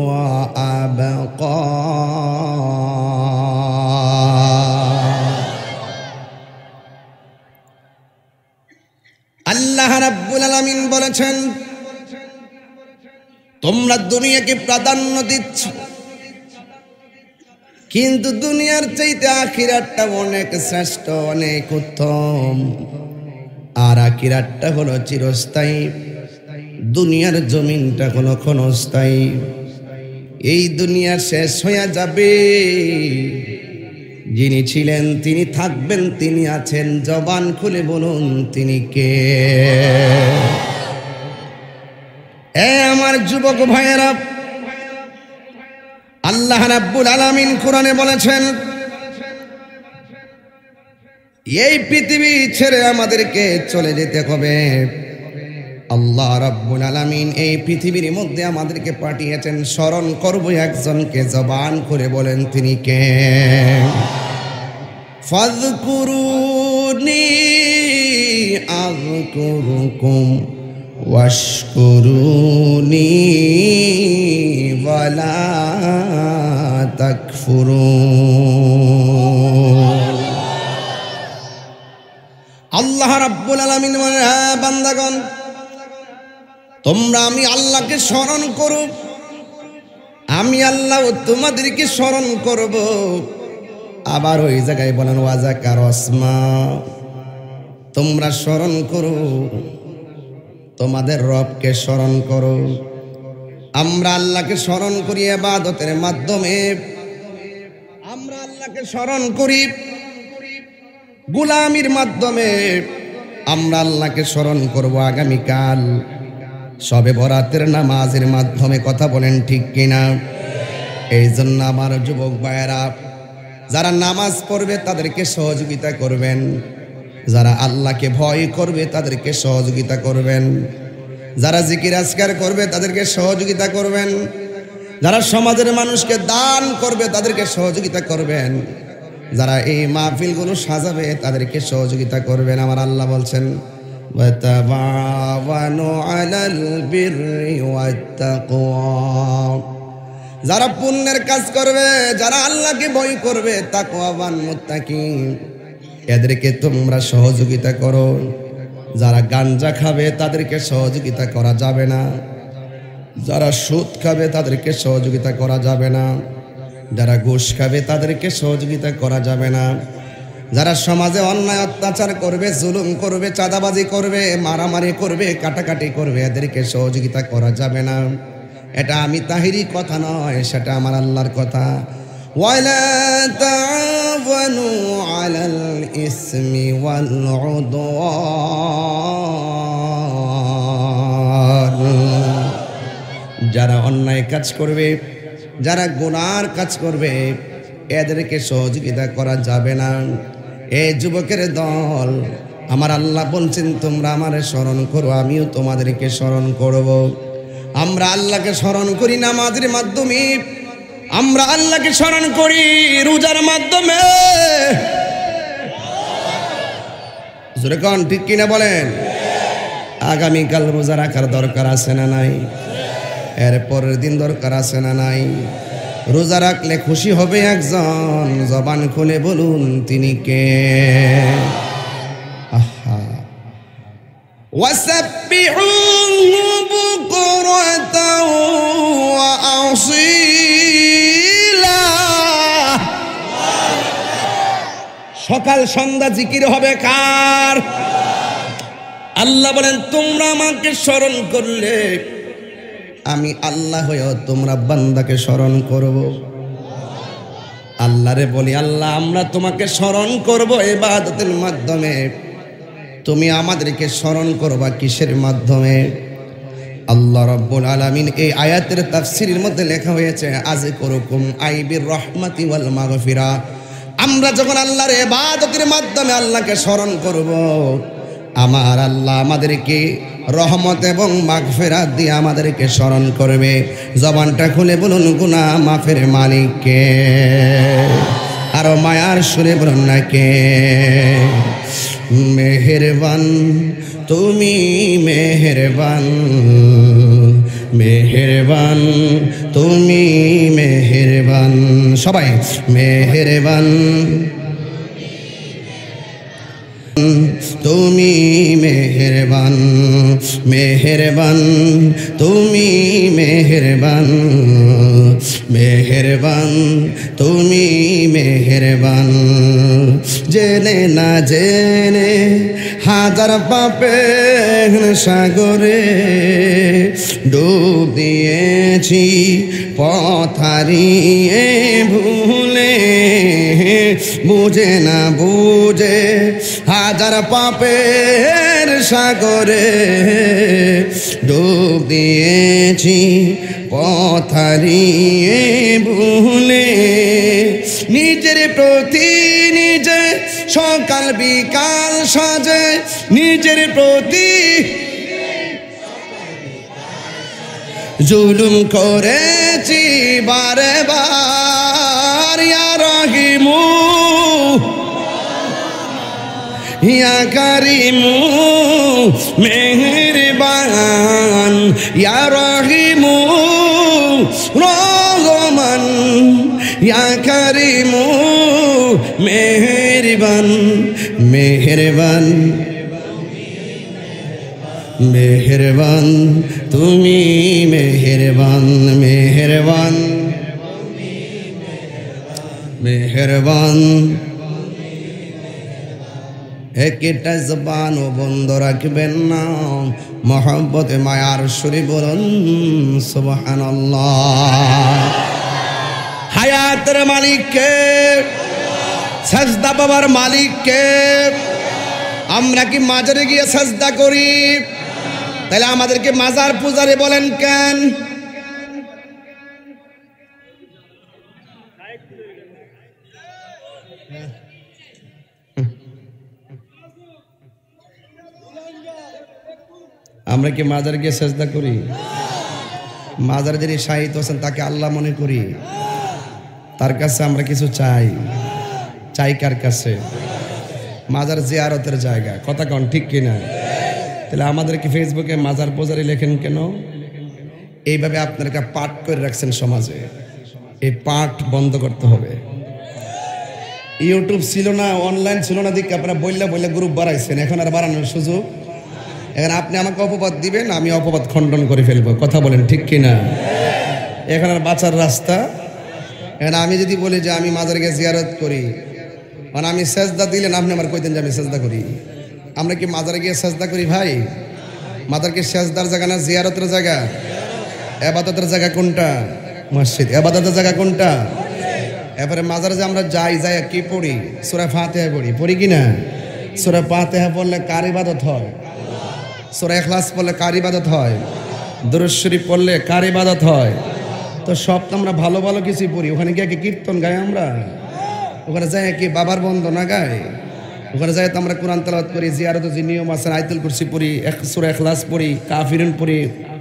A: व अबका। আল্লাহ রাব্বুল আলামিন বলেছেন, তোমরা দুনিয়াকে প্রাধান্য দিচ্ছ, কিন্তু দুনিয়ার চাইতে আখিরাতটা অনেক শ্রেষ্ঠ, অনেক উত্তম। আর আখিরাতটা হলো চিরস্থায়ী, দুনিয়ার জমিনটা হলো ক্ষণস্থায়ী। এই দুনিয়া শেষ হয়ে যাবে, যিনি ছিলেন তিনি থাকবেন, তিনি আছেন। জবান খুলে বলুন তিনি কে? আমার যুবক ভাইয়েরা, আল্লাহ রাব্বুল আলামিন কোরআনে বলেছেন, এই পৃথিবী ছেড়ে আমাদেরকে চলে যেতে হবে। আল্লাহ রাব্বুল আলামিন এই পৃথিবীর মধ্যে আমাদেরকে পাঠিয়েছেন, স্মরণ করব একজনকে। জবান করে বলেন তিনি কে? ফাযকুরুনি আযকুরুকুম ওয়াশকুরুনি ওয়ালা তাকফুরুন। আল্লাহ রাব্বুল আলামিন বলেন, হ্যাঁ বান্দাগণ, তোমরা আমি আল্লাহকে স্মরণ করো, আমি আল্লাহ তোমাদেরকে স্মরণ করব। আবার ওই জায়গায় বলেন, ওয়াজাকার আসমা, তোমরা স্মরণ করো, তোমাদের রবকে স্মরণ করো। আমরা আল্লাহকে স্মরণ করি ইবাদতের মাধ্যমে, আমরা আল্লাহকে স্মরণ করি গোলামির মাধ্যমে। আমরা আল্লাহকে স্মরণ করব আগামীকাল শবে বরাতের নামাজের মাধ্যমে। কথা বলেন ঠিক কিনা? এই জন্য আমার যুবক ভাইয়েরা, যারা নামাজ পড়বে তাদেরকে সহযোগিতা করবেন, যারা আল্লাহকে ভয় করবে তাদেরকে সহযোগিতা করবেন, যারা জিকির আজকার করবে তাদেরকে সহযোগিতা করবেন, যারা সমাজের মানুষকে দান করবে তাদেরকে সহযোগিতা করবেন, যারা এই মাহফিলগুলো সাজাবে তাদেরকে সহযোগিতা করবেন। আমার আল্লাহ বলছেন, ওয়াতাবাওয়ানু আলাল বিররি ওয়াত্তাকওয়া, যারা পুণ্যের কাজ করবে, যারা আল্লাহকে ভয় করবে, তাকওয়াবান মুত্তাকি, এদেরকে তোমরা সহযোগিতা করো। যারা গাঞ্জা খাবে তাদেরকে সহযোগিতা করা যাবে না, যারা সুদ খাবে তাদেরকে সহযোগিতা করা যাবে না, যারা ঘুষ খাবে তাদেরকে সহযোগিতা করা যাবে না, যারা সমাজে অন্যায় অত্যাচার করবে, জুলুম করবে, চাঁদাবাজি করবে, মারামারি করবে, কাটাকাটি করবে, এদেরকে সহযোগিতা করা যাবে না। এটা আমি তাহিরি কথা নয়, সেটা আমার আল্লাহর কথা। ওয়ালা তাআওয়ানু আলাল ইসমি ওয়াল উদওয়ান, যারা অন্যায় কাজ করবে, যারা গুনার কাজ করবে, এদেরকে সহযোগিতা করা যাবে না। এই যুবকের দল, আমার আল্লাহ বলছেন, তোমরা আমারে স্মরণ করো, আমিও তোমাদেরকে স্মরণ করব। আমরা আল্লাহকে স্মরণ করি নামাজের মাধ্যমে, আমরা আল্লাহকে স্মরণ করি রোজার মাধ্যমে। জোরে কোন ঠিক কিনা বলেন? আগামীকাল রোজা রাখার দরকার আছে না নাই? এর পরের দিন দরকার আছে না নাই? রোজা রাখলে খুশি হবে একজন, জবান খুলে বলুন তিনি কে? আহা, ওয়াসাব্বিহুহু বুকরাতাও ওয়া আসীলা, সকাল সন্ধ্যা জিকির হবে কার? আল্লাহ বলেন, তোমরা আমাকে স্মরণ করলে আমি আল্লাহ হয়েও তোমরা বান্দাকে স্মরণ করব। আল্লাহরে বলি, আল্লাহ আমরা তোমাকে স্মরণ করব ইবাদতের মাধ্যমে, তুমি আমাদেরকে স্মরণ করবা কিসের মাধ্যমে? আল্লাহ রাব্বুল আলামিন এই আয়াতের তাফসীরের মধ্যে লেখা হয়েছে, আযকুরুকুম আইবির রাহমাতি ওয়াল মাগফিরা। আমরা যখন আল্লাহর ইবাদতের মাধ্যমে আল্লাহকে স্মরণ করব, আমার আল্লাহ আমাদেরকে রহমত এবং মাগফিরাত দিয়ে আমাদেরকে স্মরণ করবে। জবানটা খুলে বলুন, গুনাহ মাফের মালিক কে? আরো মায়ার সুরে বলুন না কে? মেহেরবান তুমি, মেহেরবান, মেহেরবান তুমি, মেহেরবান। সবাই মেহেরবান, তুমি মেহেরবান, মেহেরবান, তুমি মেহেরবান, মেহেরবান, তুমি মেহেরবান। জেনে না জেনে হাজার পাপের সাগরে ডুব দিয়েছি, পথ হারিয়ে ভুলে, বুঝে না বুঝে হাজার পাপের সাগরে ডুব দিয়েছি, পথ হারিয়ে ভুলে। নিজের প্রতি নিজে সকাল বিকাল সাজে, নিজের প্রতি জুলুম করেছি বারে বার। ইয়া রহিমু ইয়া কারিমু মেহেরবান, ইয়া রহিমু রহমান, ইয়া কারিমু মেহেরবান, মেহেরবান, মেহেরবান, তুমি মেহেরবান, মেহেরবান, মেহেরবান। একটা জবান ও বন্ধ রাখবেন না, মহব্বতে মায়ার সুরে বলুন সুবহানাল্লাহ। হায়াতের মালিককে, সাজদা বাবার মালিককে। আমরা কি মাজারে গিয়ে সাজদা করি? তাহলে আমাদেরকে মাজার পূজারি বলেন কেন? আমরা কি মাজার গিয়ে সাজদা করি? মাজার যিনি শাহিদ হোসেন তাকে আল্লাহ মনে করি, তার কাছে আমরা কিছু চাই। চাই কার কাছে? মাজার জিয়ারতের জায়গা, কথা কন ঠিক কিনা? তাহলে আমাদেরকে ফেসবুকে মাজার পূজারি লেখেন কেন? এইভাবে আপনারা পাঠ করে রাখছেন সমাজে, এই পাঠ বন্ধ করতে হবে। ইউটিউব ছিল না, অনলাইন ছিল না, দিকে আপনারা বললে বললে গ্রুপ বাড়াইছেন, এখন আর বাড়ানোর সুযোগ। এখন আপনি আমাকে অপবাদ দিবেন, আমি অপবাদ খণ্ডন করে ফেলবো, কথা বলেন ঠিক কিনা? এখন আর বাঁচার রাস্তা। এখন আমি যদি বলি যে আমি মাজারে গিয়ে জিয়ারত করি, মানে আমি সেজদা দিলেন, আপনি আমার কইতেন যে আমি সেজদা করি। আমরা কি মাজারে গিয়ে সেজদা করি ভাই? মাজার কি সেজদার জায়গা না জিয়ারতের জায়গা? ইবাদতের জায়গা কোনটা? মসজিদ। ইবাদতের জায়গা কোনটা? এবারে মাজারে যে আমরা যাই, যাই কি পড়ি? সূরা ফাতিহা পড়ি, পড়ি কি না? সূরা ফাতিহা পড়লে কার ইবাদত হয়? সূরা ইখলাস পড়লে কার ইবাদত হয়? দুরূদ শরীফ পড়লে কার ইবাদত হয়? তো সব তো আমরা ভালো ভালো কিছুই পড়ি, ওখানে গিয়ে কি কীর্তন গাই আমরা? ওখানে যাই কি বাবার বন্দনা গাই? ওখানে যাই তো আমরা কোরআন তেলাওয়াত করি, জিয়ারত যে নিয়ম আছে, আয়াতুল কুরসি পড়ি, সূরা ইখলাস পড়ি, কাফিরুন পড়ি,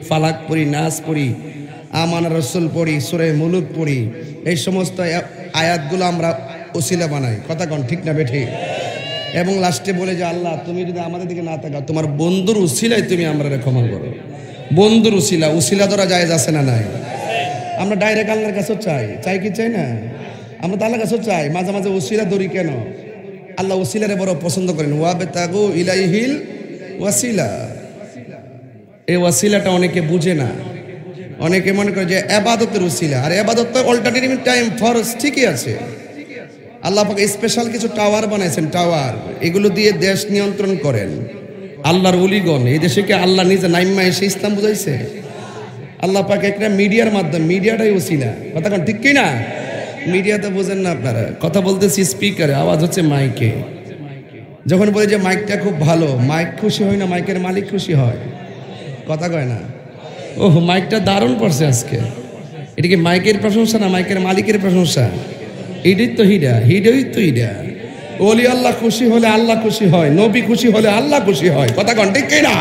A: ফালাক পড়ি, নাস পড়ি, আমানা রাসূল পড়ি, সূরা মুলুক পড়ি। এই সমস্ত আয়াতগুলো আমরা ওসিলা বানাই, কথা কন ঠিক না বেঠিক? এবং লাস্টে বলে যে আল্লাহ তুমি যদি আমাদের দিকে না তাকাও, তোমার বন্ধুর উসিলায় তুমি আমরা ক্ষমা করো। বন্ধুর উসিলা, উসিলা ধরা জায়েজ আছে না নাই? আমরা ডাইরেক্ট আল্লাহর কাছে চাই, চাই কি চাই না? আমরা তো আল্লাহর কাছে চাই, মাঝে মাঝে উসিলা ধরি কেন? আল্লাহ উসিলারে বড় পছন্দ করেন, ওয়াবতাগু ইলাইহিল ওয়াসিলা। এই ওয়াসিলাটা অনেকে বুঝে না, অনেকে মনে করে যে ইবাদতের উসিলা, আর ইবাদত তো অল্টারনেটিভ টাইম ফরজ ঠিকই আছে। আল্লাহ পাক স্পেশাল কিছু টাওয়ার বানাইছেন, টাওয়ার, এগুলো দিয়ে দেশ নিয়ন্ত্রণ করেন আল্লাহর ওলিগণ। এই দেশে কি আল্লাহ নিজে নাইম্মা এসে ইসলাম বুঝাইছে? আল্লাহ পাক একটা মিডিয়ার মাধ্যমে, মিডিয়াটাই উসিলা, কথা কন ঠিক কি না? মিডিয়াতে বোঝেন না আপনারা, কথা বলতেছি স্পিকারে, আওয়াজ হচ্ছে মাইকে। যখন বলি যে মাইকটা খুব ভালো, মাইক খুশি হয় না, মাইকের মালিক খুশি হয়, কথা কয় না? ওহ মাইকটা দারুণ পড়ছে আজকে। এটা কি মাইকের প্রশংসা না মাইকের মালিকের প্রশংসা? এটাই তো হিডা, হিডাই তো হিডা। ওলি আল্লাহ খুশি হলে আল্লাহ খুশি হয়, নবী খুশি হলে আল্লাহ খুশি হয়, কথা কন ঠিক কি না?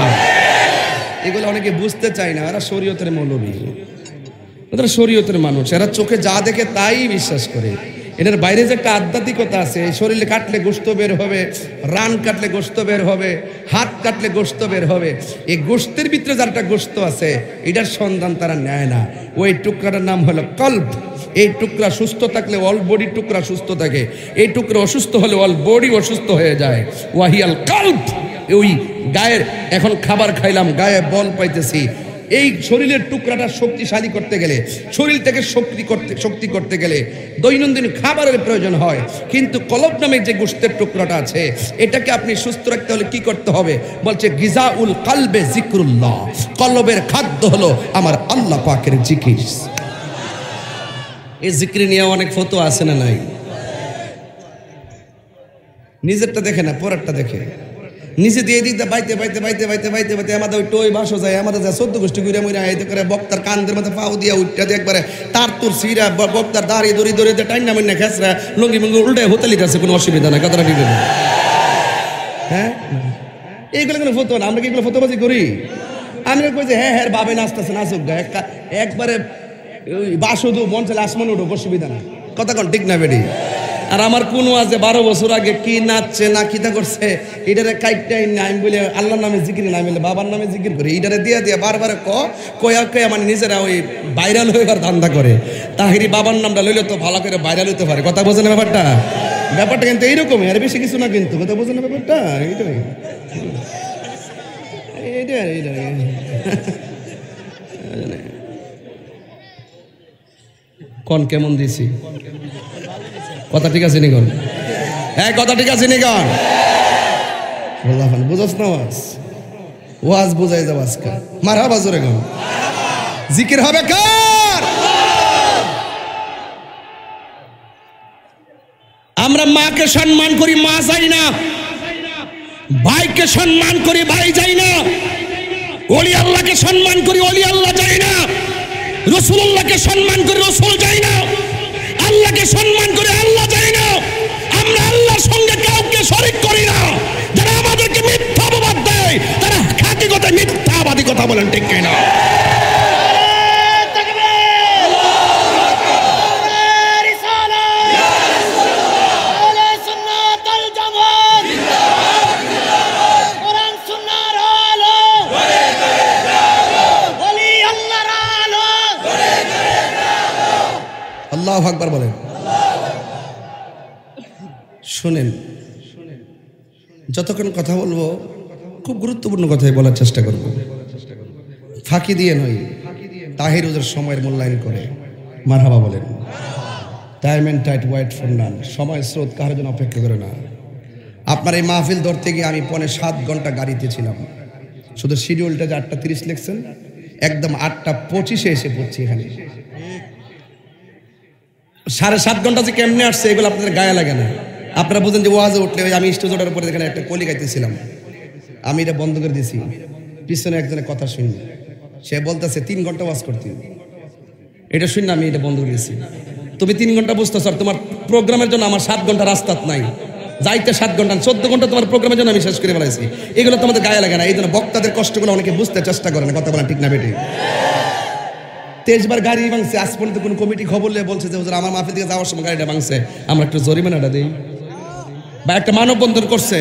A: এগুলো অনেকে বুঝতে চায় না, এরা শরীয়তের মৌলবী, ওরা শরীয়তের মানুষ, এরা চোখে যা দেখে তাই বিশ্বাস করে। এটার বাইরে যে একটা আধ্যাত্মিকতা আছে, শরীরে কাটলে গোশত বের হবে, রান কাটলে গোশত বের হবে, হাত কাটলে গোশত বের হবে। এই গোশতের ভিতরে যার একটা গোশত আছে, এটার সন্ধান তারা নেয় না। ওই টুকরাটার নাম হলো কল্ব। এই টুকরা সুস্থ থাকলে অল বডি টুকরা সুস্থ থাকে, এই টুকরা অসুস্থ হলে অল বডি অসুস্থ হয়ে যায়। ওয়াহিয়াল কল্ব। ওই গায়ের এখন খাবার খাইলাম, গায়ে বল পাইতেছি, এই শরীরের টুকরাটা শক্তিশালী করতে গেলে, শরীর থেকে শক্তি করতে গেলে দৈনন্দিন খাবারের প্রয়োজন হয়। কিন্তু কলব নামে যে গোশতের টুকরাটা আছে, এটাকে আপনি সুস্থ রাখতে হলে কি করতে হবে? বলছে গিজাউল কলবে জিক্রুল্লাহ, কলবের খাদ্য হলো আমার আল্লাহ পাকের জিকির। এই জিকির নিয়ে অনেক ফতোয়া আছে না নাই? নিজেরটা দেখে না, পরেরটা দেখে। নিচে দিয়ে দিক বাইতে বাইতে বাইতে বাইতে বাইতে বাইতে আমাদের ওই টই বাসো যায়, আমাদের যা 14 গোষ্ঠী ঘুরে মুড়ে আইতে করে বক্তার কান্দের মধ্যে পাও দিয়া উঠটা দিয়ে একবারে তার তোর সিরা বক্তার দাঁড়িয়ে দড়ি দড়ি টাইনা মাইনা খেসরা লঙ্গি মঙ্গি উল্টে হোতেলিতে আছে, কোনো অসুবিধা নাই। কথাটা ঠিক আছে? হ্যাঁ, এইগুলো কোনো ফতো না। আমরা কি এগুলো ফতোবাজি করি? আমি কইছি হ্যাঁ হ্যাঁ বাবে নাচতেছে, নাচুক গা, একবারে বাসো দু মন চাইলে আসমান উঠো, অসুবিধা না। কথা কোন ঠিক না বেডি? আর আমার কোনো আছে 12 বছর আগে কি নাচছে না কিতা করছে, এটারে কাইটাই না আমি বলে আল্লাহর নামে জিকির না, আমি বলে বাবার নামে জিকির করি, এটারে দিয়া দিয়া বারবার কয়া মানে নিজেরা ওই ভাইরাল হইবার ধান্দা করে। তাহিরি বাবার নামটা লইলে তো ভালো করে ভাইরাল হইতে পারে। কথা বোঝেন ব্যাপারটা? ব্যাপারটা কিন্তু এইরকমই, আর বেশি কিছু না কিন্তু। কথা বোঝেন ব্যাপারটা? এইটাই এইটাই এইটাই কোন কেমন দিছি? কথা ঠিক আছে নিগন? হ্যাঁ, কথা ঠিক আছে নিগন? বুঝস না ওয়াজ বুঝাই যাও আজকে। মারহাবা জোরে গান। জিকির হবে কার? আমরা মাকে সম্মান করি, মা যাই না। ভাইকে সম্মান করি, ভাই যাই না। ওলি আল্লাহকে সম্মান করি, ওলি আল্লাহ যাই না। রাসূলুল্লাহকে সম্মান করি, রাসূল যাই না। আল্লাহকে সম্মান করে আল্লাহ যায় না। আমরা আল্লাহর সঙ্গে কাউকে শরীক করি না। যারা আমাদেরকে মিথ্যা অপবাদ দেয়, তারা খাঁটি কথা মিথ্যাবাদী কথা বলেন, ঠিক কিনা? আল্লাহু আকবার বলেন। শুনেন, যতক্ষণ কথা বলবো খুব গুরুত্বপূর্ণ কথাই বলার চেষ্টা করব, ফাঁকি দিয়ে নয়। তাহির হুজুর সময়ের মূল্যায়ন করে। মারহাবা বলেন। Time and tide wait for none. সময় স্রোত কারোর জন্য অপেক্ষা করে না। আপনার এই মাহফিল ধরতে গিয়ে আমি 7.25 ঘন্টা গাড়িতে ছিলাম। শুধু শিডিউলটা যে 8:30 লিখছেন, একদম 8:25 এসে পড়ছি এখানে। 7.5 ঘন্টা যে কেমনে আসছে এগুলো আপনাদের গায়ে লাগে না। আপনারা বুঝেন যে ওয়াজে উঠলে আমি স্টেজ ওঠার পরে এখানে একটা কলি গাইতেছিলাম, আমি এটা বন্ধ করে দিয়েছি। পিছনে একজনের কথা শুনি, সে বলতেছে 3 ঘন্টা ওয়াজ করতে, এটা শুনি না, আমি এটা বন্ধ করে দিয়েছি। তুমি 3 ঘন্টা বুঝতেছ, আর তোমার প্রোগ্রামের জন্য আমার 7 ঘন্টা রাস্তা নাই, যাইতে 7 ঘন্টা 14 ঘন্টা তোমার প্রোগ্রামের জন্য আমি শেষ করে ফেলাইছি। এগুলো তোমাদের গায়ে লাগে না। এই জন্য বক্তাদের কষ্টগুলো অনেকে বুঝতে চেষ্টা করে না। কথা বলেন ঠিক না বেটি? 23 বার গাড়ি ভাঙছে, আজ পর্যন্ত কোন কমিটি খবর নিয়ে বলছে যে হুজুর আমার মাহফিল থেকে যাওয়ার সময় গাড়িটা ভাঙছে, আমরা একটু জরিমানাটা দিই, বা একটা মানববন্ধন করছে।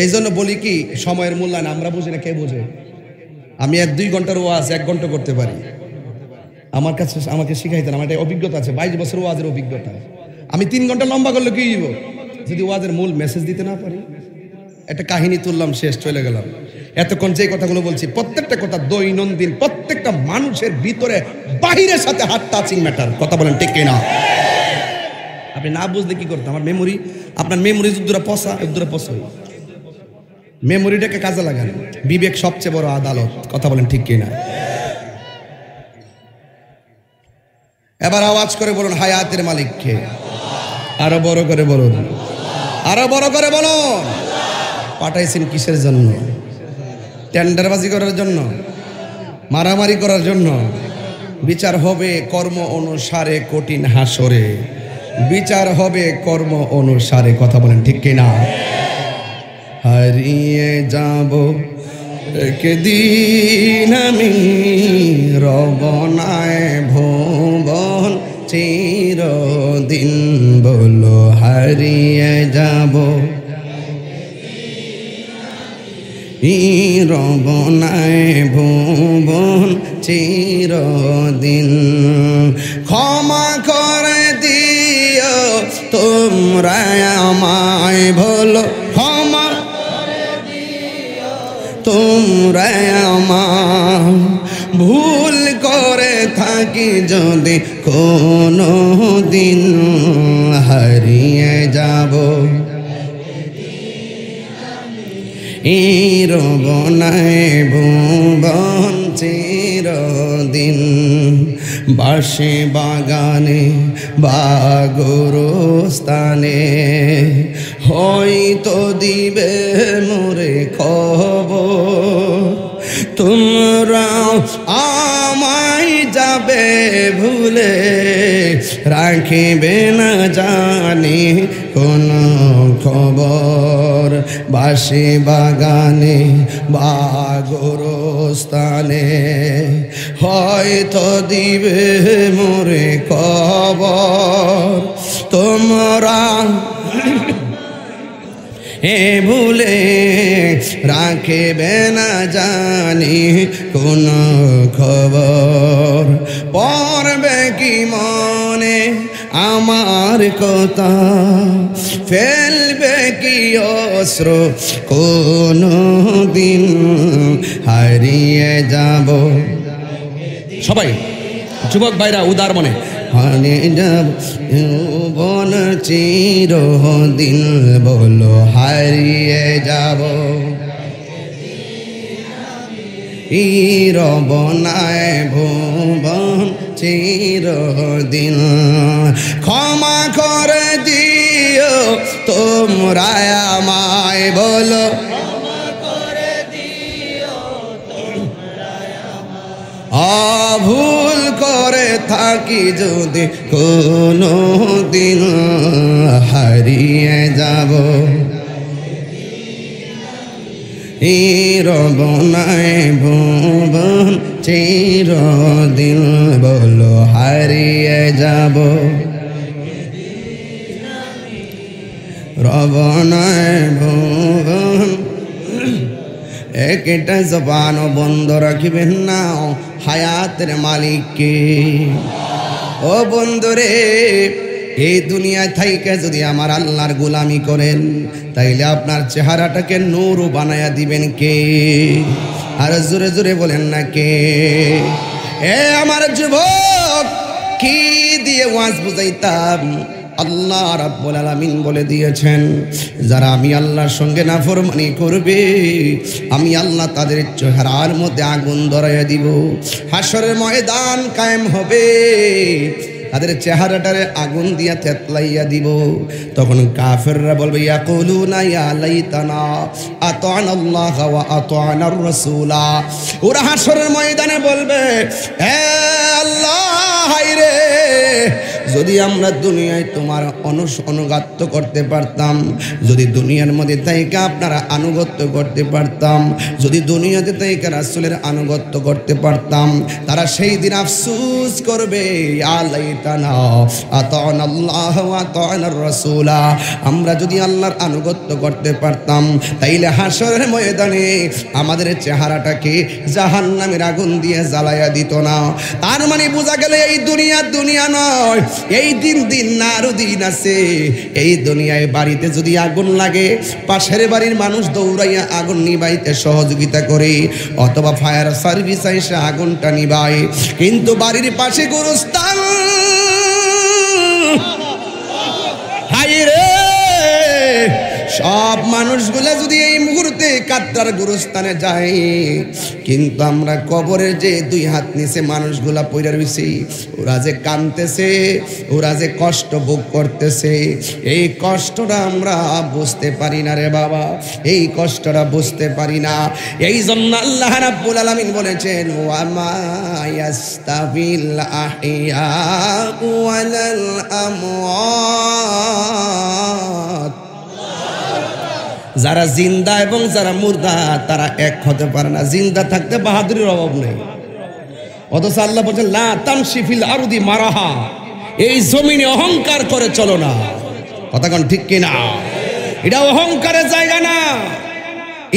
A: এই জন্য বলি কি, সময়ের মূল্যায়ন আমরা বুঝি না, কে বোঝে? আমি 1-2 ঘন্টার ওয়াজ 1 ঘন্টা করতে পারি। আমার কাছে আমাকে শিখাইতেন, আমার একটা অভিজ্ঞতা আছে, 22 বছর ওয়াজের অভিজ্ঞতা। আমি 3 ঘন্টা লম্বা করলে কি হইব যদি ওয়াজের মূল মেসেজ দিতে না পারি? একটা কাহিনী তুললাম, শেষ, চলে গেলাম। এতক্ষণ যে কথাগুলো বলছি প্রত্যেকটা কথা দৈনন্দিন প্রত্যেকটা মানুষের ভিতরে বাহিরের সাথে হাত টাচিং ম্যাটার। কথা বলেন ঠিক কিনা? আপনি না বুঝলে কি করতে? আমার মেমোরি, আপনার মেমোরি যুদ্ধরা পচা, যুদ্ধরা পচই। মেমোরিটাকে কাজে লাগান। বিবেক সবচেয়ে বড় আদালত। কথা বলেন ঠিক কিনা? এবার আওয়াজ করে বলুন, হায়াতের মালিক কে? আরো বড় করে বলুন, আরো বড় করে বলুন। পাঠাইছেন কিসের জন্য? টেন্ডারবাজি করার জন্য? মারামারি করার জন্য? বিচার হবে কর্ম অনুসারে কঠিন হাসরে। বিচার হবে কর্ম অনুসারে। কথা বলেন ঠিক কিনা? হারিয়ে যাব একদিন আমি রবনায় ভুবন চির বলো হারিয়ে যাব রব নাই ভুবন চিরদিন ক্ষমা করে দিও তোমরা আমায় বলো ক্ষমা তোমরা আমায় ভুল করে থাকি যদি কোনো দিন হারিয়ে যাব রব নাই ভুবন চিরদিন বাসে বাগানে বা গোরস্থানে হয়তো দিবে মোরে খবর তোমরা আমায় যাবে ভুলে রাখিবে না জানি কোন খবর বাসে বাগানে বা গোরস্থানে হয়তো দিবে মোরে খবর তোমরা ভুলে রাখিবে না জানি কোন খবর পড়বে কি মনে আমার কথা ফেলবে কি অস্ত্র কোনো দিন হারিয়ে যাব সবাই যুবক ভাইরা উদার মনে হারিয়ে যাব বন চিরদিন বলো হারিয়ে যাব রব নাই ভুবন চিরদিন ক্ষমা করে দিও তোমরা আমায় বলো ভুল করে থাকি যদি কোনো দিন হারিয়ে যাব রব নাই ভুবন চিরদিন বলো হারিয়ে যাব রব নাই ভুবন একটা জবান বন্ধ রাখিবেন না হায়াতের মালিককে ও বন্ধুরে এই দুনিয়ায় থাইকে যদি আমার আল্লাহর গোলামি করেন তাইলে আপনার চেহারাটাকে নূর বানায়া দিবেন কে আর জোরে জোরে বলেন না কে এ আমার যুবক কি দিয়ে ওয়াজ বুঝাইতাম আল্লাহ রাব্বুল আলামিন বলে দিয়েছেন যারা আমি আল্লাহর সঙ্গে নাফরমানি করবে আমি আল্লাহ তাদের চেহারার মধ্যে আগুন ধরাইয়া দিব হাসরের ময়দান কায়েম হবে তাদের চেহারাটারে আগুন দিয়া থেতলাইয়া দিব তখন কাফেররা বলবে ইয়াকুলুনা ইয়া লাইতানা আতানাল্লাহ ওয়া আতানার রাসূলা ওরা হাসরের ময়দানে বলবে হে আল্লাহ হায়রে যদি আমরা দুনিয়ায় তোমার অনুগত্য করতে পারতাম যদি দুনিয়ার মধ্যে তাইকে আপনারা আনুগত্য করতে পারতাম যদি দুনিয়াতে তাইকে রাসূলের আনুগত্য করতে পারতাম তারা সেই দিন আফসোস করবে ইয়া লাইতানা আতানাল্লাহ ওয়া আতানার রাসূলা আমরা যদি আল্লাহর আনুগত্য করতে পারতাম তাইলে হাসরের ময়দানে আমাদের চেহারাটাকে জাহান্নামের আগুন দিয়ে জ্বালায়া দিত না তার মানে বোঝা গেল এই দুনিয়া নয় এই দিন না আরো দিন আছে এই দুনিয়ায় বাড়িতে যদি আগুন লাগে পাশের বাড়ির মানুষ দৌড়াইয়া আগুন নিভাইতে সহযোগিতা করে অথবা ফায়ার সার্ভিস এসে আগুনটা নিভায় কিন্তু বাড়ির পাশে গোরস্থান হায়রে সব মানুষগুলা যদি এই মুহূর্তে কাতরার গোরস্থানে যায় কিন্তু আমরা কবরের যে দুই হাত নিচে মানুষগুলা পইরা রইছি ওরা যে কাঁদতেছে ওরা যে কষ্ট ভোগ করতেছে এই কষ্টটা আমরা বুঝতে পারি না রে বাবা এই কষ্টটা বুঝতে পারি না এই জন্য আল্লাহ রাব্বুল আলামিন বলেছেন ওয়া মা ইয়াস্তাবিল আহিয়া ওয়াল আমওয়াত যারা জিন্দা এবং যারা মুর্দা তারা এক হতে পারে না জিন্দা থাকতে বাহাদুরির অভাব নেই অথচ আল্লাহ বলেন লা তামশি ফিল আরদি মারাহা এই জমিনে অহংকার করে চলো না। কথা কোন ঠিক কিনা? এটা অহংকারের জায়গা না।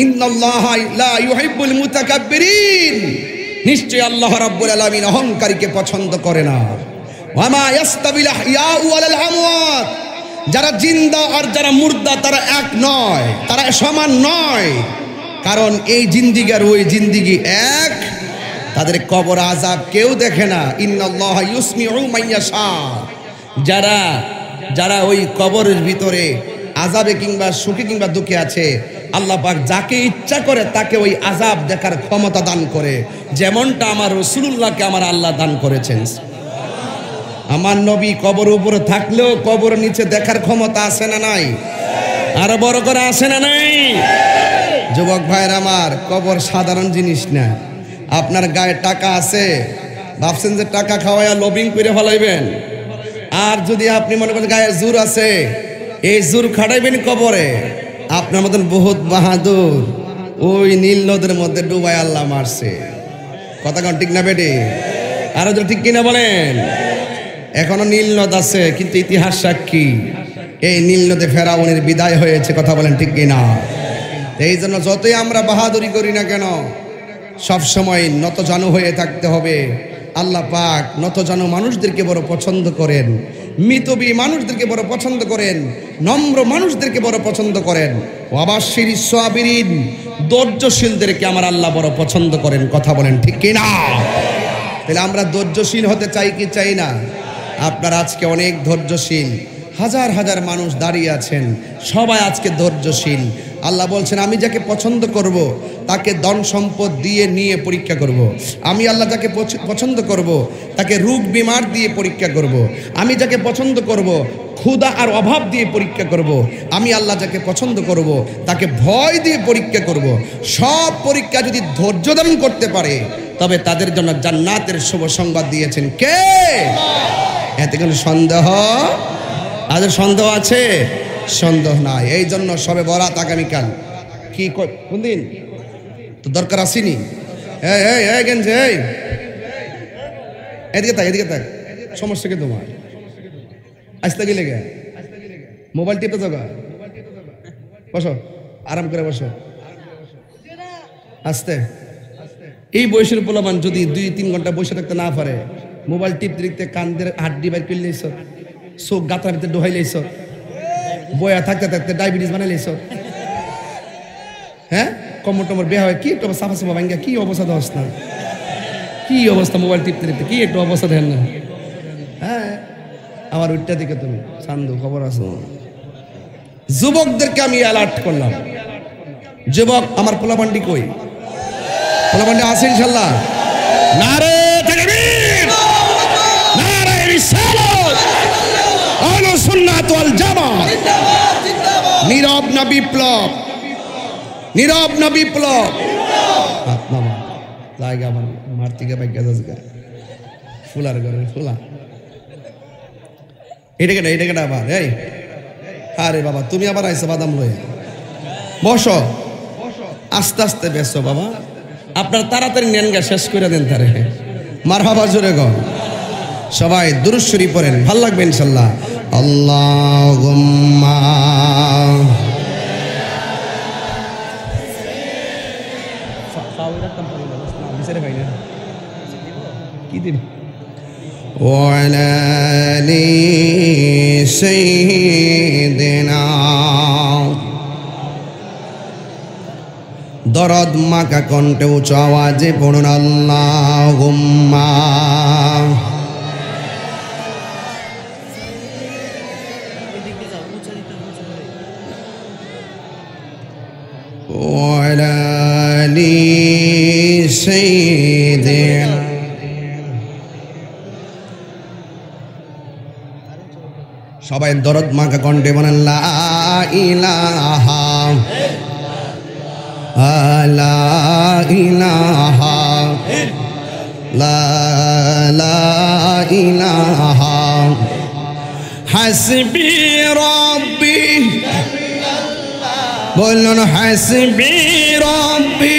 A: ইন্নাল্লাহা লা ইউহিব্বুল মুতাকাব্বিরিন, নিশ্চয় আল্লাহ রাব্বুল আলামিন অহংকারীকে পছন্দ করে না। ওয়া মা ইয়াস্তাবিল আহইয়াউ ওয়াল আমওয়াত, যারা জিন্দা আর যারা মুর্দা তারা এক নয়, তারা সমান নয়। কারণ এই জিন্দিগি আর ওই জিন্দিগি এক, তাদের কবর আযাব কেউ দেখে না। ইন্নাল্লাহা ইউসমিউ মান ইয়াশা, যারা যারা ওই কবরের ভিতরে আযাবে কিংবা সুখে কিংবা দুঃখে আছে, আল্লাহ পাক যাকে ইচ্ছা করে তাকে ওই আযাব দেখার ক্ষমতা দান করে, যেমনটা আমার রাসূলুল্লাহকে আমার আল্লাহ দান করেছেন। আমার নবী কবর উপরে থাকলেও কবর নিচে দেখার ক্ষমতা আছে না নাই? আরো বড় করে আছে না নাই? যুবক ভাইরা আমার, কবর সাধারণ জিনিস না। আপনার গায়ে টাকা আছে, ভাবছেন যে টাকা খাওয়াইয়া লবিং করে ফলাইবেন। আর যদি আপনি মনে করেন গায়ে জোর আছে, এই জোর খাটাইবেন কবরে। আপনার মতন বহুত বাহাদুর ওই নীল নদের মধ্যে ডুবাই আল্লাহ মারছে। কথা কোন ঠিক না বেটি? আরো যদি ঠিক কিনা বলেন। এখনো নীল নদ আছে, কিন্তু ইতিহাস সাক্ষী এই নীল নদে ফেরাউনের বিদায় হয়েছে। কথা বলেন ঠিক কিনা? এই জন্য যতই আমরা বাহাদুরি করি না কেন, সব সময় নতজানু হয়ে থাকতে হবে। আল্লাহ পাক নতজানু মানুষদেরকে বড় পছন্দ করেন, মিতবী মানুষদেরকে বড় পছন্দ করেন, নম্র মানুষদেরকে বড় পছন্দ করেন। ওয়াবাশশিরিস সাবিরিন, ধৈর্যশীলদেরকে আমার আল্লাহ বড় পছন্দ করেন। কথা বলেন ঠিক কিনা? তাহলে আমরা ধৈর্যশীল হতে চাই কি চাই না? আপনারা আজকে অনেক ধৈর্যশীল, হাজার হাজার মানুষ দাঁড়িয়ে আছেন, সবাই আজকে ধৈর্যশীল। আল্লাহ বলছেন, আমি যাকে পছন্দ করব তাকে ধন সম্পদ দিয়ে নিয়ে পরীক্ষা করব। আমি আল্লাহ যাকে পছন্দ করব তাকে রোগ বিমার দিয়ে পরীক্ষা করব। আমি যাকে পছন্দ করব ক্ষুধা আর অভাব দিয়ে পরীক্ষা করব। আমি আল্লাহ যাকে পছন্দ করব তাকে ভয় দিয়ে পরীক্ষা করব। সব পরীক্ষা যদি ধৈর্য ধারণ করতে পারে, তবে তাদের জন্য জান্নাতের শুভ সংবাদ দিয়েছেন কে? এতে কোনো সন্দেহ? আজ সন্দেহ আছে? সন্দেহ নাই। এই জন্য সবে বরাত আগামীকাল। কি কোন দিন তো দরকার আসেনি? এদিকে থাক, এদিকে থাক। সমস্যা কি তোমার? আসতে গেলে গে মোবাইল টিপে যাবা, বসো, আরাম করে বসো, আস্তে। এই বয়সের পোলাপান যদি 2-3 ঘন্টা বসে থাকতে না পারে, মোবাইল টিপতে দেখতে কান্দের হাড্ডি বাইর করে লেছ, চোখ গাতার ভিতরে ডোহাই লেছ, বয়া থাকতে থাকতে ডায়াবেটিস বানাই লেছ। হ্যাঁ, কমর টমর বেয়া হয়, কি একটু সাফা সাফা ভাঙ্গা, কি অবস্থা দোস না? কি অবস্থা মোবাইল টিপতে দেখতে, কি একটু অবস্থা দেন না? হ্যাঁ, আমার ওইটা দিকে তুমি চান্দু খবর আছে। যুবকদেরকে আমি অ্যালার্ট করলাম, যুবক আমার পোলাপান্ডি কই? পোলাপান্ডি আছে ইনশাল্লাহ? নারে তাকবীর, নারে রিসালাত, আহলুস সুন্নাত ওয়াল জামাত। নীরব না বিপ্লব, নীরব না বিপ্লব। হাত নামা, জায়গা আমার মারতিকে বাইকা যাজগা ফুলার ঘরে ফুলা। এটা কেটে, এটা কেটে আবার। এই আরে বাবা, তুমি আবার আইসো বাদাম লয়ে, বসো, আস্তে আস্তে বেসো বাবা। আপনার তাড়াতাড়ি নেন গা, শেষ করে দেন তারে। মারহাবা জোরে গো। সবাই দুরূদ শরীফ পড়েন, ভালো লাগবে ইনশাআল্লাহ। আল্লাহুম্মা কি দিন ওয়ালা আলি সাইয়্যিদিনা। দরদ মাকা কণ্ঠে উঁচু আওয়াজে পড়ুন আল্লাহুম্মা ওয়ালা আলি সাইয়্যিদিনা। সবাই দরদ মাকা কণ্ঠে বলেন লা ইলাহা লা ইলাহা লা ইলাহা হাসবি রাব্বি। বলুন হাসবি রাব্বি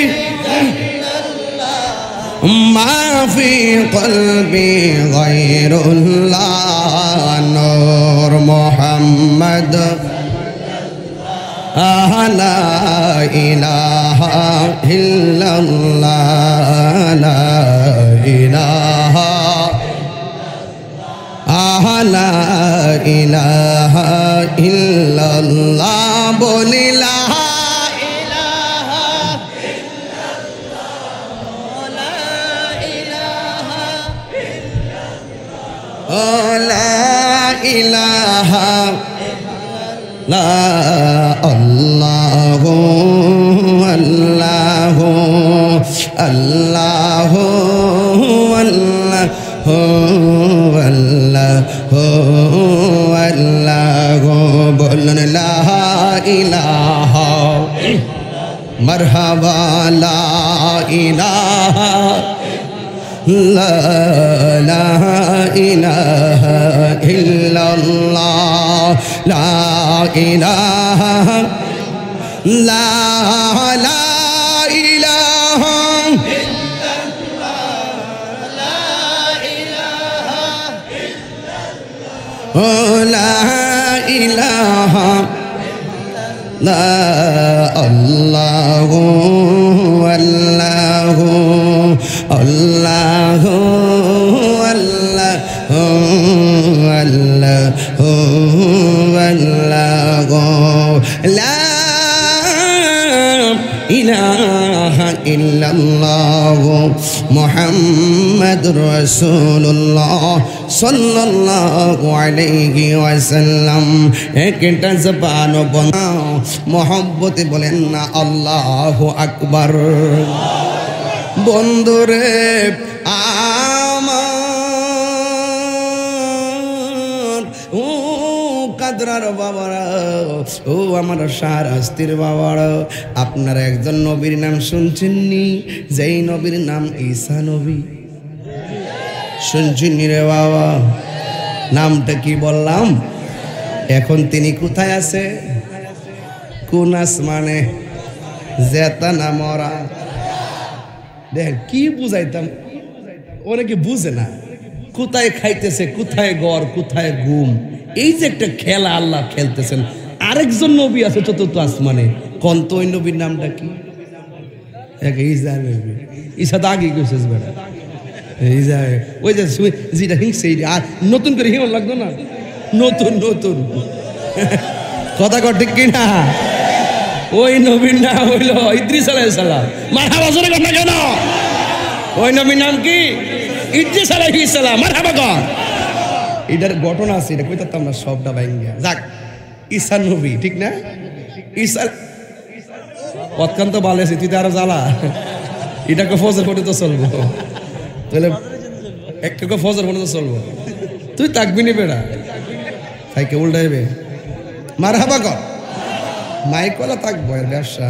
A: ما في قلبي غير الله نور محمد لا إله إلا الله لا إله لا إله إلا الله بول لا إله إلا الله لا إله إلا الله لا إله لا الله الله الله الله الله بولن لا إله مرحبا لا إله لا إله إلا الله لا إله لا إله إلا الله لا إله إلا الله لا إله لا الله الله الله الله الله لا إله إلا الله محمد رسول الله صلى الله عليه وسلم একটা জবান বনা মোহাম্মতে বলেন না আল্লাহু আকবার বন্ধুরে আমার ও কাদরার বাবারা ও আমার শাহরাস্তির বাবারা আপনারা একজন নবীর নাম শুনছেননি যেই নবীর নাম ঈসা নবী শুনছেননি রে বাবা নামটা কি বললাম এখন তিনি কোথায় আছে কোন আসমানে জেতা না মরা দেখ কি বুঝাইতাম অনেকে বুঝে না কোথায় খাইতেছে কোথায় গড় কোথায় ঘুম এই যে একটা খেলা আল্লাহ খেলতেছেন আরেকজন নবী আছে চতুর্থ আসমানে কোন তো ওই নবীর নামটা কি ঈসা নবী ঈসা তো আগে কইছিস বেটা ঈসা ওই যে যেটা হিংসে আর নতুন করে হিমন লাগতো না নতুন নতুন কথা কর ঠিক কিনা ওই নবীর নাম হইল ইদ্রিস আলাইহিস সালাম মারহাবা জোরে কথা কেন ওই নবীর নাম কি ইদ্রিস আলাইহিস সালাম মারহাবা কর এটার ঘটনা আছে এটা কইতাম না সবটা ভাঙ্গা যাক ঈসা নবী ঠিক না ঈসা অত্যন্ত ভালো আছে তুই তো আরো জ্বালা এটাকে ফজর পড়ে তো চলবো তাহলে একটাকে ফজর পড়ে তো চলবো তুই তাকবি নি বেড়া তাইকে উল্টাইবে মারহাবা কর মাইক ওলা থাকবো এর ব্যবসা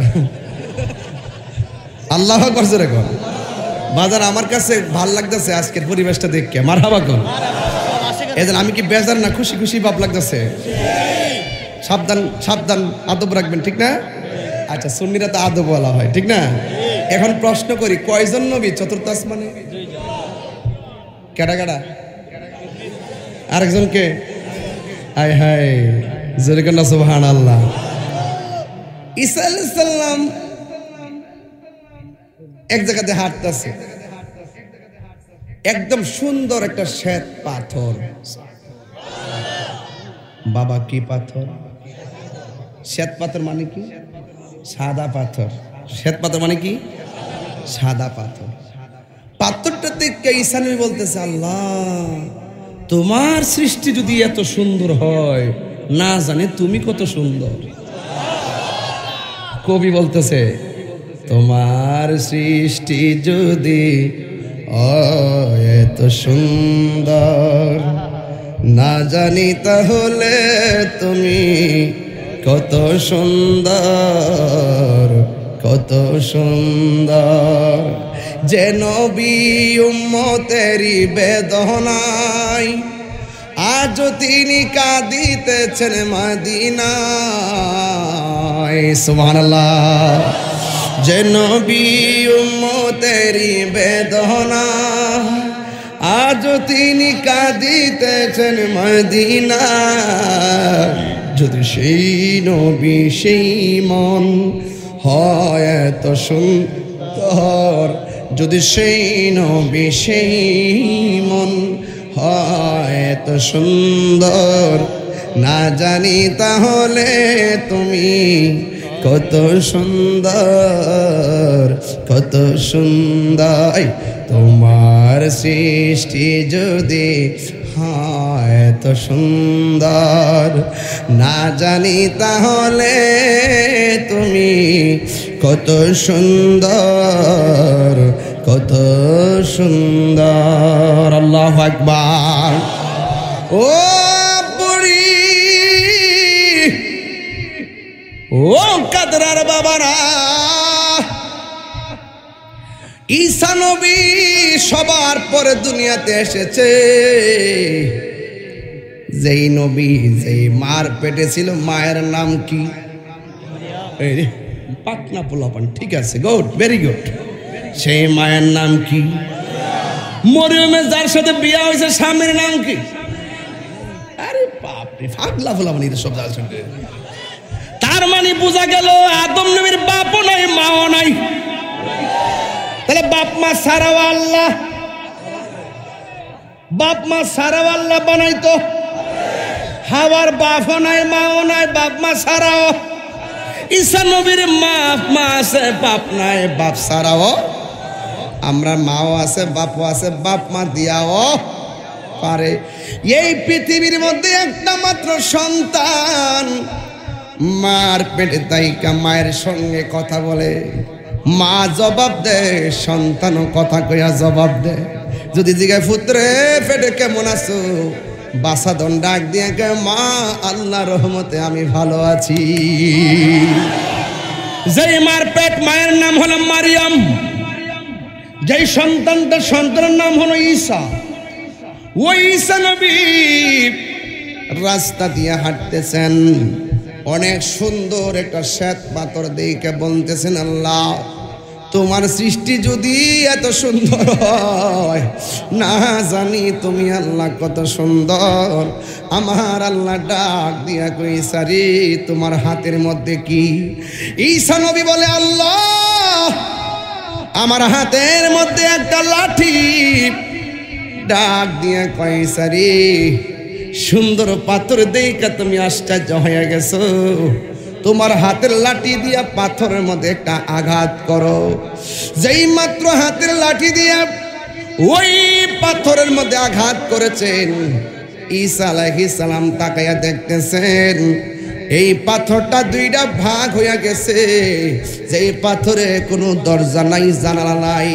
A: আল্লাহ আকবার জোরে কর বাজার আমার কাছে ভাল লাগতেছে আজকের পরিবেশটা দেখে মারহাবা কর এদিন আমি কি বেজার না খুশি খুশি ভাব লাগতেছে সাবধান সাবধান আদব রাখবেন ঠিক না আচ্ছা সুন্নিরা তো আদব বলা হয় ঠিক না এখন প্রশ্ন করি কয়জন নবী চতুর্থ আসমানে কেডা কেডা আরেকজনকে হায় হায় জোরে কর না সুবহানাল্লাহ ঈসা আলাইহিস সালাম এক জায়গাতে হাঁটতেছে একদম সুন্দর একটা শ্বেত পাথর বাবা কি পাথর শ্বেত পাথর মানে কি সাদা পাথর শ্বেত পাথর মানে কি সাদা পাথর পাথরটা দেখে ঈসা নবী বলতেছে আল্লাহ তোমার সৃষ্টি যদি এত সুন্দর হয় না জানে তুমি কত সুন্দর কবি বলতেছে তোমার সৃষ্টি যদি এত সুন্দর না জানি তাহলে তুমি কত সুন্দর কত সুন্দর যে নবী উম্মতেরি বেদনায় আজ তিনি কাঁদিতেছেন মদিনায় সুবহানাল্লাহ যে নবী উম্মতেরি বেদনা আজ তিনি কাঁদিতেছেন মদিনা যদি সেই নবী সেই মন হয় এত সুন্দর যদি সেই নবী সেই মন হয় এত সুন্দর না জানি তাহলে তুমি কত সুন্দর কত সুন্দর তোমার সৃষ্টি যদি হয় এত সুন্দর না জানি তাহলে তুমি কত সুন্দর কত সুন্দর আল্লাহু আকবার ও বুড়ি ও কাদরার বাবারা ঈসা নবী সবার পরে দুনিয়াতে এসেছে যেই নবী যেই মার পেটে ছিল মায়ের নাম কি পাটনা পোলাপান ঠিক আছে গুড ভেরি গুড সেই মায়ের নাম কি মরিয়মের যার সাথে বিয়ে হয়েছে স্বামীর নাম কি আরে বাপরে পাগলা পোলাপান এই সব জায়গা শুনতে তার মানে বোঝা গেল আদম নবীর বাপও নাই মাও নাই তাহলে বাপ মা সারাও আল্লাহ বাপ মা সারাও আল্লাহ বানাইতো হাওয়ার বাপও নাই মাও নাই বাপ মা সারাও ঈসা নবীর মা আছে বাপ নাই বাপ সারাও আমরা মাও আছে বাপও আছে বাপ মা দিয়াও পারে এই পৃথিবীর মধ্যে একটা মাত্র সন্তান মার পেটে তাইকা মায়ের সঙ্গে কথা বলে মা জবাব দেয় সন্তানও কথা কইয়া জবাব দেয় যদি জিজ্ঞাসা পুত্রে পেটে কেমন আছো বাসাদন ডাক দিয়ে কে মা আল্লাহ রহমতে আমি ভালো আছি যেই মার পেট মায়ের নাম হলো মারিয়াম যেই সন্তানের নাম হলো ঈসা ওই ঈসা নবী রাস্তা দিয়ে হাঁটতেছেন অনেক সুন্দর একটা শ্বেত পাথর দেখে বলতেছেন আল্লাহ তোমার সৃষ্টি যদি এত সুন্দর হয় না জানি তুমি আল্লাহ কত সুন্দর আমার আল্লাহ ডাক দিয়া কই সারি তোমার হাতের মধ্যে কি ঈসা নবী বলে আল্লাহ আমার হাতের মধ্যে একটা লাঠি ডাক দিয়া কই সারি সুন্দর পাথর দেখে তুমি আশ্চর্য হয়ে গেছো তোমার হাতের লাঠি দিয়া পাথরের মধ্যে একটা আঘাত করো যেই মাত্র হাতের লাঠি দিয়া ওই পাথরের মধ্যে আঘাত করেছেন ঈসা আলাইহিস সালাম তাকায়া দেখতেছেন এই পাথরটা দুইটা ভাগ হয়ে গেছে যেই পাথরে কোনো দরজা নাই জানালা নাই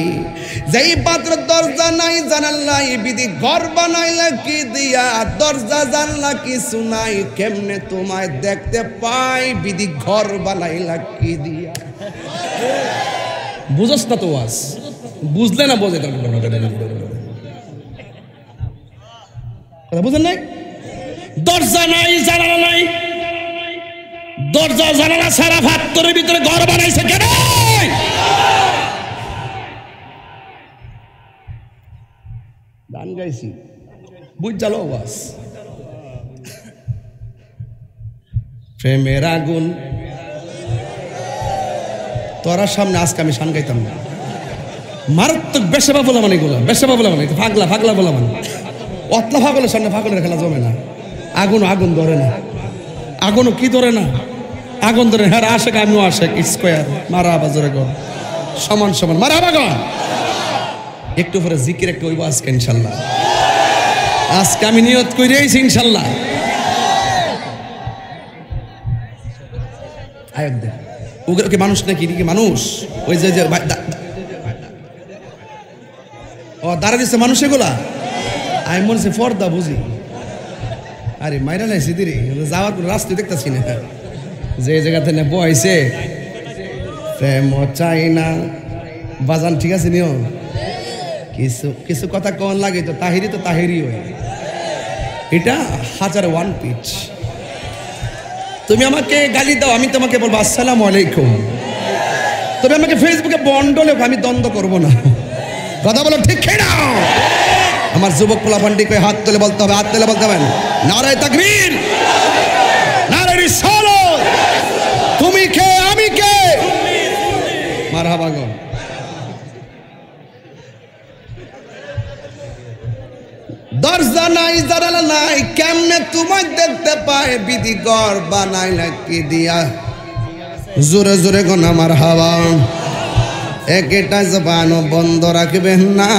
A: যেই পাথর দরজা নাই জানালা নাই বিধি ঘর বানাইলা কি দিয়া দরজা জানলা কিছু নাই কেমনে তোমায় দেখতে পাই বিধি ঘর বানাইলা কি দিয়া বুঝছ না তো ওয়াজ বুঝলে না বোঝে কথা বুঝেন নাই দরজা নাই জানালা নাই দরজা জানালা সারা পাথরের ভিতরে ঘর বানাইছে কেন গান গাইছি বুঝ জালো বাস প্রেমের আগুন তোরা সামনে আজকে আমি শান গাইতাম না মারাত্মক বেশেবা বলা মানে এগুলো বেশেবা বলা মানে ফাগলা বলা মানে অতলা ফাগলের সামনে ফাগলের খেলা জমে না আগুন ধরে না আগুনও কি ধরে না আগুন ধরে হ্যাঁ আশেক আমিও আশেক স্কোয়ার মারা বাজরে গো সমান মারা বাগন একটু পরে জিকির একটু হইব আজকে ইনশাল্লাহ আজকে আমি নিয়ত কইরেছি ইনশাল্লাহ আয়াত দে ওগুলো কি মানুষ নাকি কি মানুষ ওই যে ও দাঁড়া দিচ্ছে মানুষ এগুলা আমি মনে হচ্ছে ফর্দা বুঝি আরে মাইরা নাই সিদিরে যাওয়ার কোনো রাস্তা দেখতেছি না যে জায়গাতে না বইছে প্রেম চাই না বাজান ঠিক আছে নিও কিছু কথা কোন লাগে তো তাহিরি হয় এটা 1001 পিচ তুমি আমাকে গালি দাও আমি তোমাকে বলবো আসসালামু আলাইকুম তবে আমাকে ফেসবুকে বন্ডলে আমি দ্বন্দ্ব করব না। কথা বলো ঠিক না? আমার যুবক পোলাপান্ডি কই হাত তুলে বলতে হবে, হাত তুলে বলতে হবে নারায়ে তাকবীর, নারায়ে রিসালাত। তুমি কে আমি কে? মারহাবা গো। দরজা নাই জানালা নাই, কেমনে তোমায় দেখতে পায়? বিধি ঘর বানাইলা কি দিয়া? জোরে জোরে গো না মারহাবা। একটা জবানও বন্ধ রাখবেন না,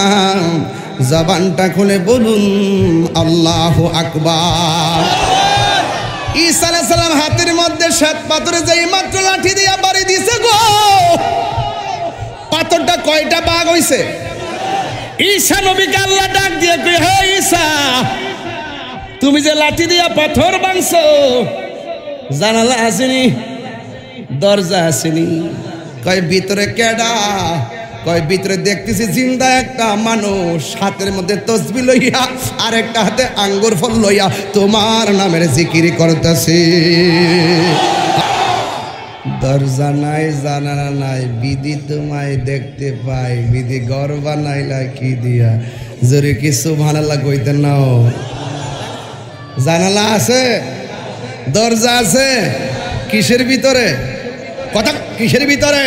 A: জবানটা খুলে বলুন আল্লাহু আকবার। ঈসা আলাইহিস সালাম হাতের মধ্যে 7 পাথরে যেই মাত্র লাঠি দিয়া বাড়ি দিছে গো, পাথরটা কয়টা ভাগ হইছে? ঈসা নবীকে আল্লাহ ডাক দিয়ে কই, হে ঈসা, তুমি যে লাঠি দিয়া পাথর ভাঙছো, জানালা আসেনি, দরজা আসেনি? কয় ভিতরে কেডা? কয় ভিতরে দেখতেছি জিন্দা একটা মানুষ, হাতের মধ্যে তসবিহ লইয়া আর একটা হাতে আঙ্গুর ফল লইয়া তোমার নামের জিকির করতেছে। দরজা নাই জানালা নাই, বিধি তোমায় দেখতে পাই, বিধি ঘর বানাইলা কি দিয়া? জোরে কি সুবহানাল্লাহ কইতেন না? জানালা আছে, দরজা আছে, কিসের ভিতরে? কথা কিসের ভিতরে?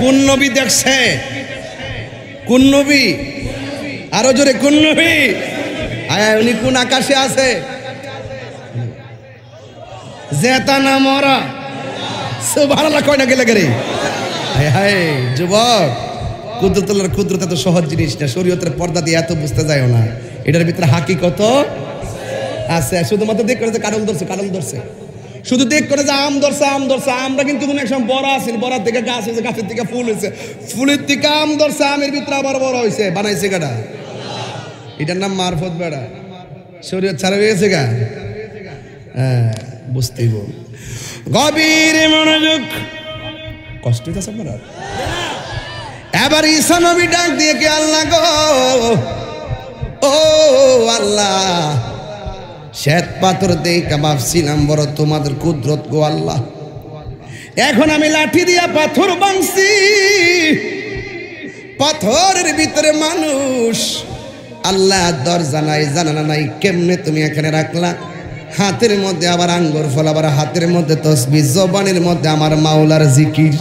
A: কোন নবী দেখছে? কোন নবী? আরো জোরে কোন নবী? উনি কোন আকাশে আছে? জেতা না মরা সুবহানাল্লাহ কয় না গেলে গেরে। হায় হায় যুবক, কুদরতুল্লাহর কুদরত এত সহজ জিনিস না, শরীয়তের পর্দা দিয়ে এত বুঝতে যায়ও না। এটার ভিতরে হাকিকত আছে। শুধুমাত্র দেখ করে যে কারণ ধরছে, কারণ ধরছে, শুধু দেখ করে যে আম ধরছে, আম ধরছে। আমরা কিন্তু কোনো একসময় বড় আছি, বড়ার থেকে গাছ হয়েছে, গাছের থেকে ফুল হয়েছে, ফুলের থেকে আম ধরছে, আমের ভিতরে আবার বড় হয়েছে। বানাইছে কাটা, এটার নাম মারফত বেড়া। শরীয়ত ছাড়া হয়েছে গা। হ্যাঁ বুঝতেই বল। গভীর মনোযোগ, কষ্ট হইতেছে আপনার? এবার ঈসা নবী ডাক দিয়ে কে আল্লাহ গো, ও আল্লাহ, 7 পাথর দেখে ভাবছিলাম বড় তোমাদের কুদরত গো আল্লাহ। এখন আমি লাঠি দিয়া পাথর ভাঙছি, পাথরের ভিতরে মানুষ। আল্লাহ দরজা নাই জানালা নাই, কেমনে তুমি এখানে রাখলা? হাতের মধ্যে আবার আঙ্গুর ফল, আবার হাতের মধ্যে তসবিহ, জবানের মধ্যে আমার মাওলার জিকির।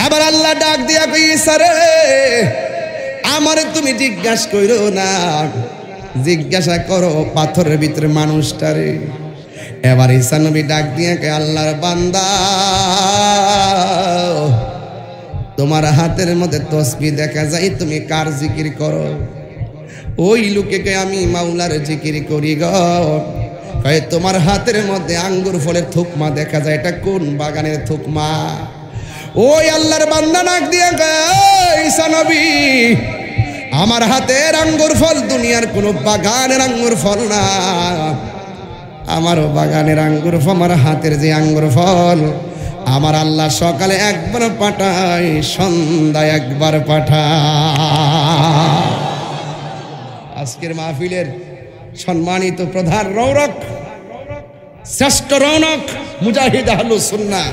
A: আবার আল্লাহ ডাক দিয়া কই, ঈসা রে, আমারে তুমি জিজ্ঞাসা করো না, জিজ্ঞাসা করো পাথরের ভিতরে মানুষটারে। এবার ঈসা নবী ডাক দিয়ে কই, আল্লাহর বান্দা, তোমার হাতের মধ্যে তসবিহ দেখা যায়, তুমি কার জিকির করো? ওই লোকে আমি মাওলার জিকির করি গো। কয় তোমার হাতের মধ্যে আঙ্গুর ফলের থুকমা দেখা যায়, এটা কোন বাগানের থুকমা? ওই আল্লাহর বান্দা ডাক দিয়ে কয়, ঈসা নবী, আমার হাতের আঙ্গুর ফল দুনিয়ার কোন বাগানের আঙ্গুর ফল না, আমারও বাগানের আঙ্গুর ফল, আমার হাতের যে আঙ্গুর ফল, আমার আল্লাহ সকালে একবার পাঠায়, সন্ধ্যায় একবার পাঠায়। আজকের মাহফিলের সম্মানিত প্রধান রৌনক, শ্রেষ্ঠ রৌনক, মুজাহিদ আহলুস সুন্নাহ,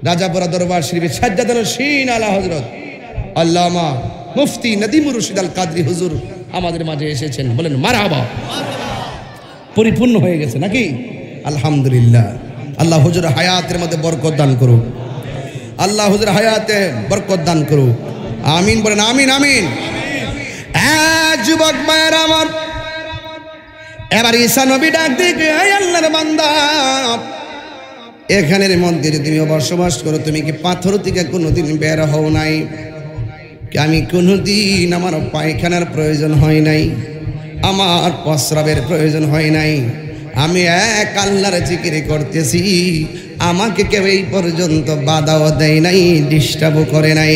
A: রাজাপুরা দরবার শরীফের সাজ্জাদুল শিন আলা হযরত আল্লামা মুফতি নদীমুর রশিদ আল কাদরি হুজুর আমাদের মাঝে এসেছেন। বলেন মারহাবা। পরিপূর্ণ হয়ে গেছে নাকি? আলহামদুলিল্লাহ। আল্লাহ হুজুর হায়াতের মধ্যে বরকত দান করুক, আল্লাহ হুজুর হায়াতে বরকত দান করুক। আমিন বলেন, আমিন আমিন। যুবক মায়ের আমার, এবার ঈসা নবী ডাক দিকে, আল্লাহর বান্দা, এখানের মধ্যে তুমি বসবাস করো, তুমি কি পাথর থেকে কোনোদিন বের হও নাই? আমি কোনোদিন আমার পায়খানার প্রয়োজন হয় নাই, আমার প্রস্রাবের প্রয়োজন হয় নাই, আমি এক আল্লাহর জিকির করতেছি, আমাকে কেউ এই পর্যন্ত বাধাও দেয় নাই, ডিস্টার্বও করে নাই।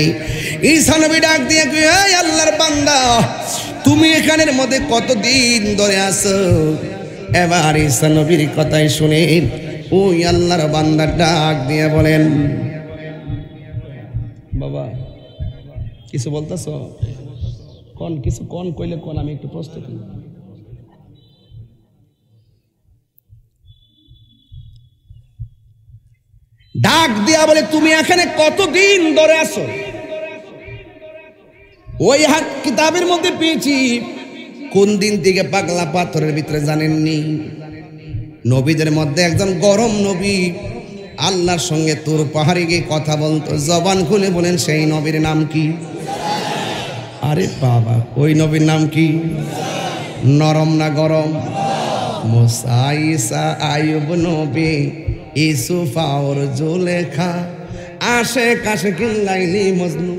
A: ঈসা নবী ডাক দিয়ে কই, আল্লাহর বান্দা, তুমি এখানের মধ্যে কতদিন ধরে আছো? এবার ঈসা নবীর কথাই শুনে ওই আল্লাহর বান্দা ডাক দিয়ে বলেন, বাবা কিছু বলতেছ? কোন কিছু কোন কইলে কোন, আমি একটু প্রস্তুত। ডাক দিয়া বলে, তুমি এখানে কতদিন ধরে আছো? ওই হাত কিতাবের মধ্যে পেয়েছি কোন দিন থেকে পাগলা পাথরের ভিতরে জানেননি? নবীদের মধ্যে একজন গরম নবী আল্লাহর সঙ্গে তুর পাহাড়ে গিয়ে কথা বলতো, জবান খুলে বলেন সেই নবীর নাম কি? আরে বাবা, ওই নবীর নাম কি? নরম না গরম? মুসা, ঈসা, আইয়ুব নবী, ইউসুফ আর জুলেখা, আশেক আশেকিন লাইলি মজনু,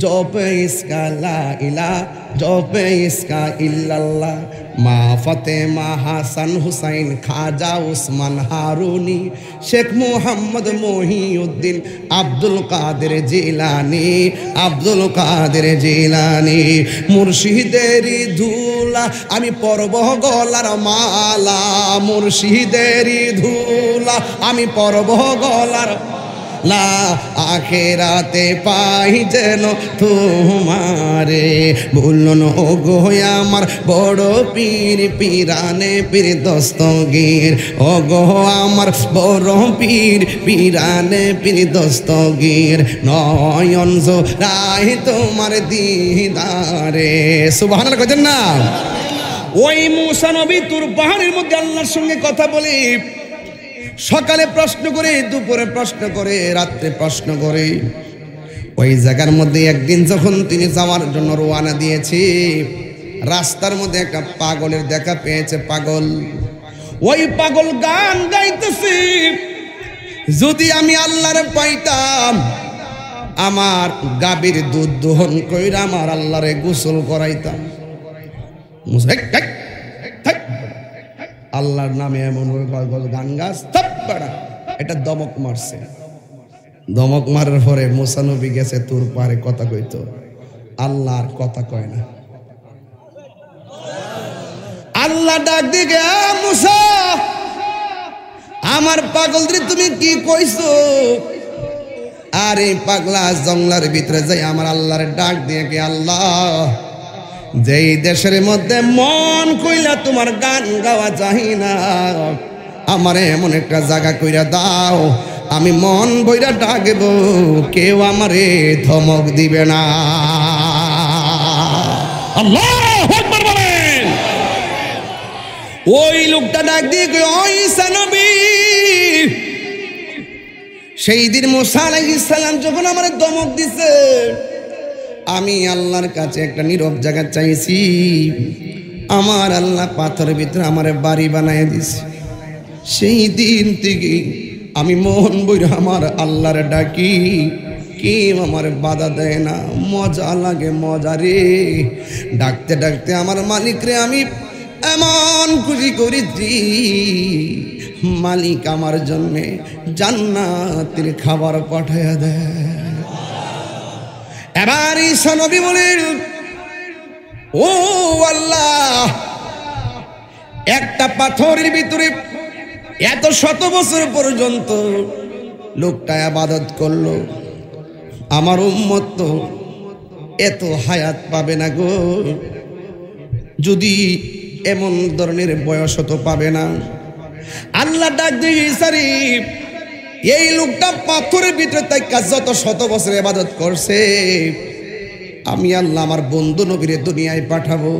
A: জপে ইসকা লা ইলাহা, জপে ইসকা ইল্লাল্লাহ, মা ফাতেমা, হাসান হুসাইন, খাজা উসমান হারুনি, শেখ মুহাম্মদ মহিউদ্দিন, আব্দুল কাদের জিলানি, আব্দুল কাদের জিলানি, মুর্শিদেরি ধুলা আমি পরব গলার মালা, মুর্শিদেরি ধুলা আমি পরব গলার লা, আখেরাতে পাই যেন তোমারে, বলুন ও গো আমার বড় পীর, পীরানে পীর দস্তগীর, ও গো আমার বড় পীর, পীরানে পীর দস্তগীর, নয়ন জোড়াই তোমার দিদারে। সুবহানাল্লাহ কইতেন না? ওই মুসা নবী তুর পাহাড়ের মধ্যে আল্লাহর সঙ্গে কথা বলে, সকালে প্রশ্ন করে, দুপুরে প্রশ্ন করে, রাত্রে প্রশ্ন করে। ওই জায়গার মধ্যে একদিন যখন তিনি যাওয়ার জন্য রওনা দিয়েছে, রাস্তার মধ্যে একটা পাগলের দেখা পেয়েছে। পাগল, ওই পাগল গান গাইতেছে, যদি আমি আল্লাহরে পাইতাম, আমার গাভীর দুধ দোহন কইরা আমার আল্লাহরে গোসল করাইতাম। আল্লাহর নামে এমন গান গাছ, এটা দমক মারছে। দমক মারার পরে মুসা নবী গেছে তুর পাহাড়ে কথা কইতো, আল্লাহর কথা কয় না। আল্লাহ ডাক দিকে, মুসা আমার পাগল রে তুমি কি কইছো? আরে পাগলা জঙ্গলার ভিতরে যাই আমার আল্লাহর ডাক দিয়ে কি, আল্লাহ যেই দেশের মধ্যে মন কইলা তোমার গান গাওয়া চাই না, আমারে এমন একটা জায়গা কইরা দাও, আমি মন বইরা ডাকব, কেউ আমারে ধমক দিবে না। আল্লাহু আকবার বলেন। ওই লোকটা ডাক দিয়ে কই, ওই ঈসা নবী, সেই দিন মুসা আলাইহিস সালাম যখন আমারে ধমক দিছে, আমি আল্লাহর কাছে একটা নীরব জায়গা চাইছি, আমার আল্লাহ পাথরের ভিতরে আমারে বাড়ি বানায় দিছে। সেই দিন থেকে আমি মন বইরা আমার আল্লাহরে ডাকি, কেউ আমার বাধা দেয় না, মজা লাগে, মজা রে। ডাকতে ডাকতে আমার মালিক রে আমি এমন খুশি করেছি, মালিক আমার জন্যে জান্নাতের খাবার পাঠায়া দেয়। এবার ঈসা নবী বলেন, ও আল্লাহ, একটা পাথরের ভিতরে এত শত বছর পর্যন্ত লোকটা ইবাদত করলো, আমার উম্মত তো এত হায়াত পাবে না গো, যদি এমন ধরনের বয়স তো পাবে না। আল্লাহ ডাক দিয়ে, ঈসা রে, এই লোকটা পাথরের ভিতরে তাইকা যত শত বছর ইবাদত করছে, আমি আল্লাহ আমার বন্ধু নবীরে দুনিয়ায় পাঠাবো।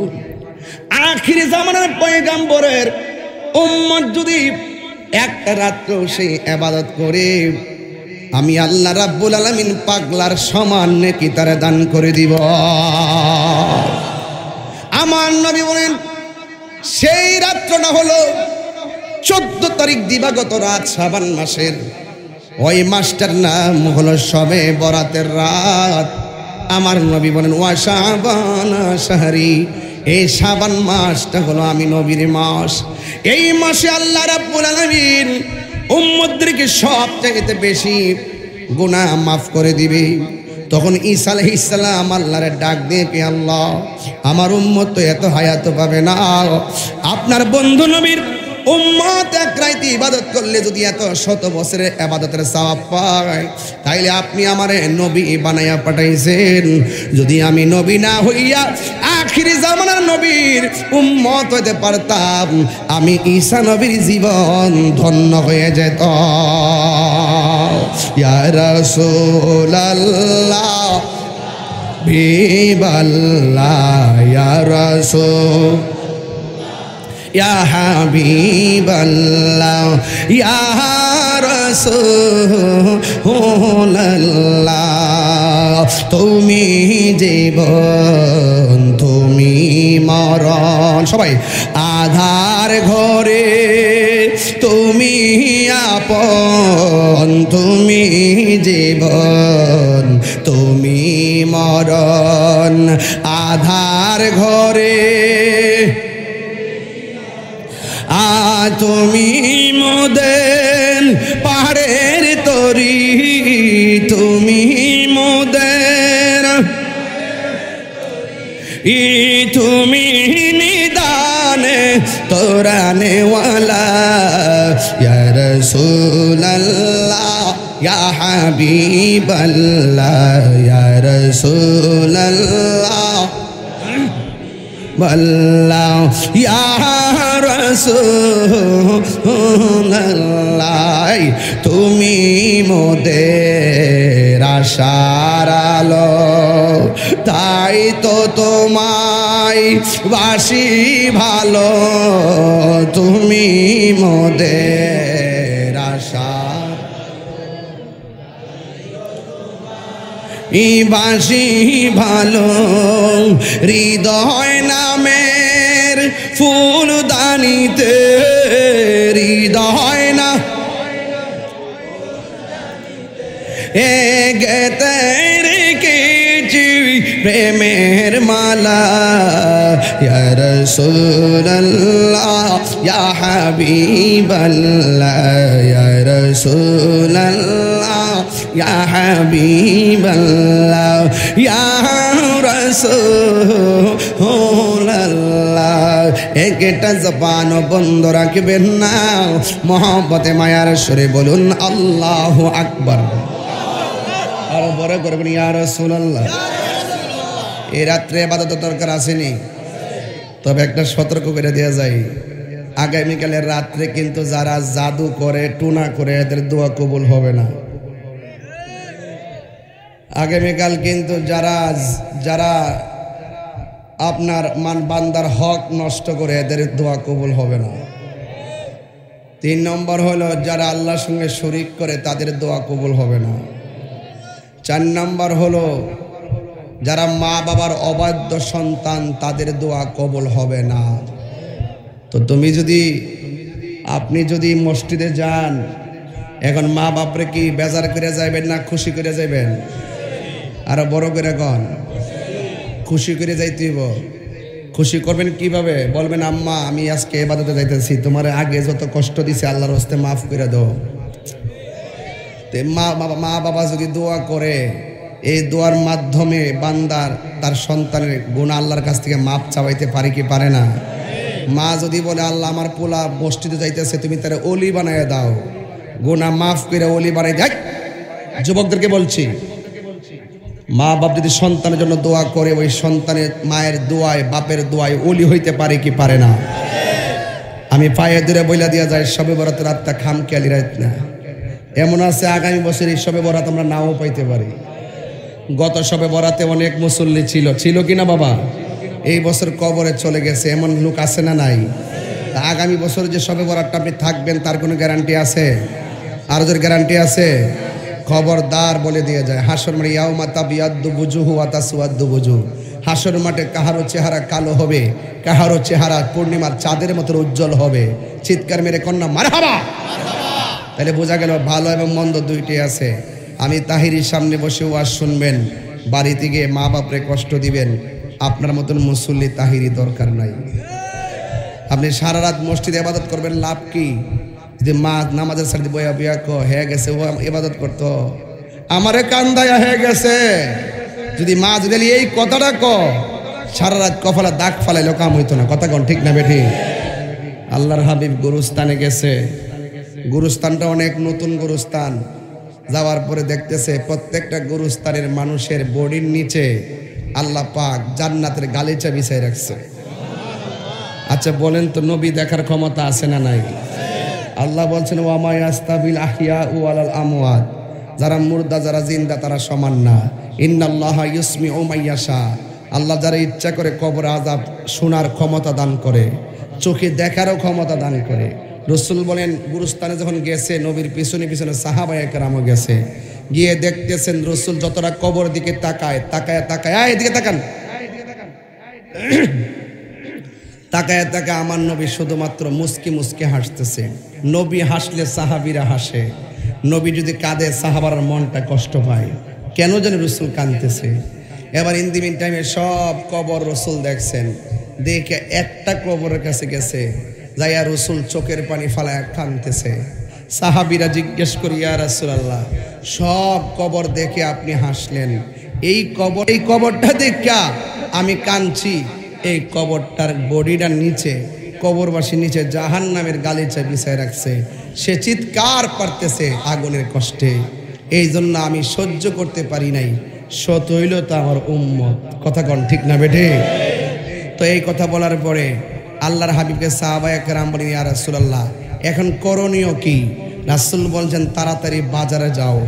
A: আখির জামানার পয়গম্বরের উম্মত যদি একটা রাত্র সেই ইবাদত করে, আমি আল্লাহ রাব্বুল আলামিন পাগলার সমান নেকি তারে দান করে দিব। আমার নবী বলেন, সেই রাত্রটা হলো 14 তারিখ দিবাগত রাত শাবান মাসের। ওই মাসটার নাম হলো শবে বরাতের রাত। আমার নবী বলেন, ওয়া শাবান শাহরি, এই শাবান মাসটা হলো আমি নবীর মাস। এই মাসে আল্লাহ রাব্বুল আলামিন উম্মতদেরকে সবচেয়ে বেশি গুনাহ মাফ করে দিবে। তখন ঈসা আলাইহিস সালাম আল্লাহরে ডাক দিয়ে কি, আল্লাহ আমার উম্মত তো এত হায়াত পাবে না, আপনার বন্ধু নবীর উম্মত এক রাইতে ইবাদত করলে যদি এত শত বছরের ইবাদতের সওয়াব পায়, তাইলে আপনি আমারে নবী বানাইয়া পাঠাইছেন। যদি আমি নবী না হইয়া আখিরি জামানার নবীর উম্মত হইতে পারতাম, আমি ঈসা নবীর জীবন ধন্য হয়ে যেত। ইয়া রাসূলুল্লাহ হাবিবাল্লাহ, ইয়া রাসূল ইয়া হাবিবাল্লাহ, ইয়া রাসূলুল্লাহ, তুমি জীবন তুমি মরণ। সবাই আধার ঘরে তুমি আপন, তুমি জীবন তুমি মরণ। আধার ঘরে তুমি মোদের পাহাড়ের তরি, তুমি মোদের তুমি নিদানে তোরানেওয়ালা, ইয়া রাসূলুল্লাহ ইয়া হাবিবাল্লাহ, ইয়া রাসূলুল্লাহ বল্লাহ, ইয়া রাসূলুল্লাহ, তুমি মোদের আশার আলো, তাই তো তোমায় বাসি ভালো, তুমি মোদের আশা বাসি ভালো। হৃদয় নামের ফুলদানিতে, হৃদয় না গেতে রেখেছি প্রেমের মালা, ইয়া রাসূলুল্লাহ ইয়া হাবিবাল্লাহ, ইয়া রাসূলুল্লাহ ইয়া হাবিবাল্লাহ, ইয়া রাসূলুল্লাহ। একটা জবান বন্ধ রাখবেন না, মহব্বতে মায়ার সুরে বলুন আল্লাহু আকবার। আর বড় করবেন ইয়া রাসূলুল্লাহ। এই রাত্রে ইবাদত দরকার আসেনি, তবে একটা সতর্ক করে দেওয়া যায়, আগামীকালের রাত্রে কিন্তু যারা জাদু করে টুনা করে এদের দোয়া কবুল হবে না। আগামীকাল কিন্তু যারা আপনার বান্দার হক নষ্ট করে এদের দোয়া কবুল হবে না। 3 নম্বর হলো যারা আল্লাহর সঙ্গে শরীক করে তাদের দোয়া কবুল হবে না। 4 নম্বর হলো যারা মা বাবার অবাধ্য সন্তান তাদের দোয়া কবুল হবে না। তো আপনি যদি মসজিদে যান, এখন মা বাপরে কি বেজার করে যাইবেন না খুশি করে যাইবেন? আরো বড় করে কন, খুশি করে যাইতেইব। খুশি করবেন কিভাবে? বলবেন আম্মা আমি আজকে ইবাদতে যাইতেছি, তোমার আগে যত কষ্ট দিছে আল্লাহর হস্তে মাফ করে দাও। মা বাবা যদি দোয়া করে, এই দোয়ার মাধ্যমে বান্দার তার সন্তানের গুনাহ আল্লাহর কাছ থেকে মাপ চাওয়াইতে পারে কি পারে না? মা যদি বলে আল্লাহ আমার পোলা মসজিদে যাইতেছে, তুমি তার ওলি বানায় দাও, গুনাহ মাফ করে ওলি বানাই দেয়। যুবকদেরকে বলছি, মা বাপ যদি সন্তানের জন্য দোয়া করে, ওই সন্তানের মায়ের দোয়ায় বাপের দোয়ায় ওলি হইতে পারে কি পারে না? আমি পায়ে ধরে বইলা দিয়া যায়, শবে বরাতের রাতটা খামখেয়ালি রাত না। এমন আছে আগামী বছর এই শবে বরাত আমরা নাও পাইতে পারি। গত শবে বরাতে অনেক মুসল্লি ছিল কিনা বাবা? এই বছর কবরে চলে গেছে, এমন লোক আছে না নাই? আগামী বছর যে শবে বরাতটা আপনি থাকবেন তার কোনো গ্যারান্টি আছে? আর ওদের গ্যারান্টি আছে? খবরদার বলে দিয়ে যায়, হাসর মাঠে ইয়াউমা তাবিয়াদ্দু বুজুহু ওয়া তাসওয়াদ্দু বুজুহ, হাসর মাঠে কাহারো চেহারা কালো হবে, কাহারো চেহারা পূর্ণিমার চাঁদের মতো উজ্জ্বল হবে। চিৎকার মেরে কন্যা মারহাবা। তাহলে বোঝা গেল ভালো এবং মন্দ দুইটাই আছে। আমি তাহিরির সামনে বসে ওয়াজ শুনবেন, বাড়িতে গিয়ে মা বাপরে কষ্ট দিবেন, আপনার মতন মুসল্লি তাহিরি দরকার নাই। আপনি সারা রাত মসজিদে ইবাদত করবেন, লাভ কি? যদি মা নামাজের সাথে বয়া বিয়া হয়ে গেছে, ও ইবাদত করতো, আমারে কান্দায়া হয়ে গেছে। যদি মা যদি এই কথাটা সারা রাত কপালে দাগ ফালাইলো কাম হইতো না। কথা কন ঠিক না বেঠি? আল্লাহর হাবিব গুরুস্থানে গেছে, গুরুস্থানটা অনেক নতুন গুরুস্থান। যাওয়ার পরে দেখতেছে প্রত্যেকটা গুরুস্থানের মানুষের বডির নিচে আল্লাহ পাক জান্নাতের গালিচা বিছাই রাখছে। আচ্ছা বলেন তো, নবী দেখার ক্ষমতা আছে না নাই? আল্লাহ বলছেন ওয়ামা ইয়াস্তাবিল আহইয়া ওয়ালাল আমওয়াত, যারা মুর্দা যারা জিন্দা তারা সমান না। ইন্নাল্লাহা ইউসমিউ মাইয়াশা, আল্লাহ যারা ইচ্ছা করে কবর আযাব শোনার ক্ষমতা দান করে, চোখে দেখারও ক্ষমতা দান করে। রাসূল বলেন গুরুস্থানে যখন গেছে, নবীর পিছনে পিছনে সাহাবায়ে কেরামও গেছে, গিয়ে দেখতেছেন রাসূল যতটা কবর দিকে তাকায় তাকায় তাকায়, এদিকে তাকান, তাকায় তাকায় আমার নবী শুধুমাত্র মুস্কি মুস্কি হাসতেছে। নবী হাসলে সাহাবীরা হাসে, নবী যদি কাঁদে সাহাবার মনটা কষ্ট পায়। কেন যেন রাসূল কাঁদতেছে। এবার ইন দি মিন টাইমে সব কবর রাসূল দেখছেন, দেখে একটা কবরের কাছে গেছে, যাইয়া রাসূল চোখের পানি ফালায় কাঁদতেছে। সাহাবীরা জিজ্ঞেস করি ইয়া রাসূলুল্লাহ, সব কবর দেখে আপনি হাসলেন, এই কবরটা দেখা আমি কাঁদছি, এই কবরটার বডিটার নিচে কবরবাসীর নিচে জাহান্নামের গালিচা বিছায় রাখছে, সে চিৎকার পারতেছে আগুনের কষ্টে, এই জন্য আমি সহ্য করতে পারি নাই, সত হইল তো আমার উম্মত। কথা কন ঠিক না বেঠে? তো এই কথা বলার পরে আল্লাহর হাবিবকে সাহাবায়ে কেরাম বলেন ইয়া রাসূলুল্লাহ, এখন করণীয় কি? রাসূল বলছেন তাড়াতাড়ি বাজারে যাও,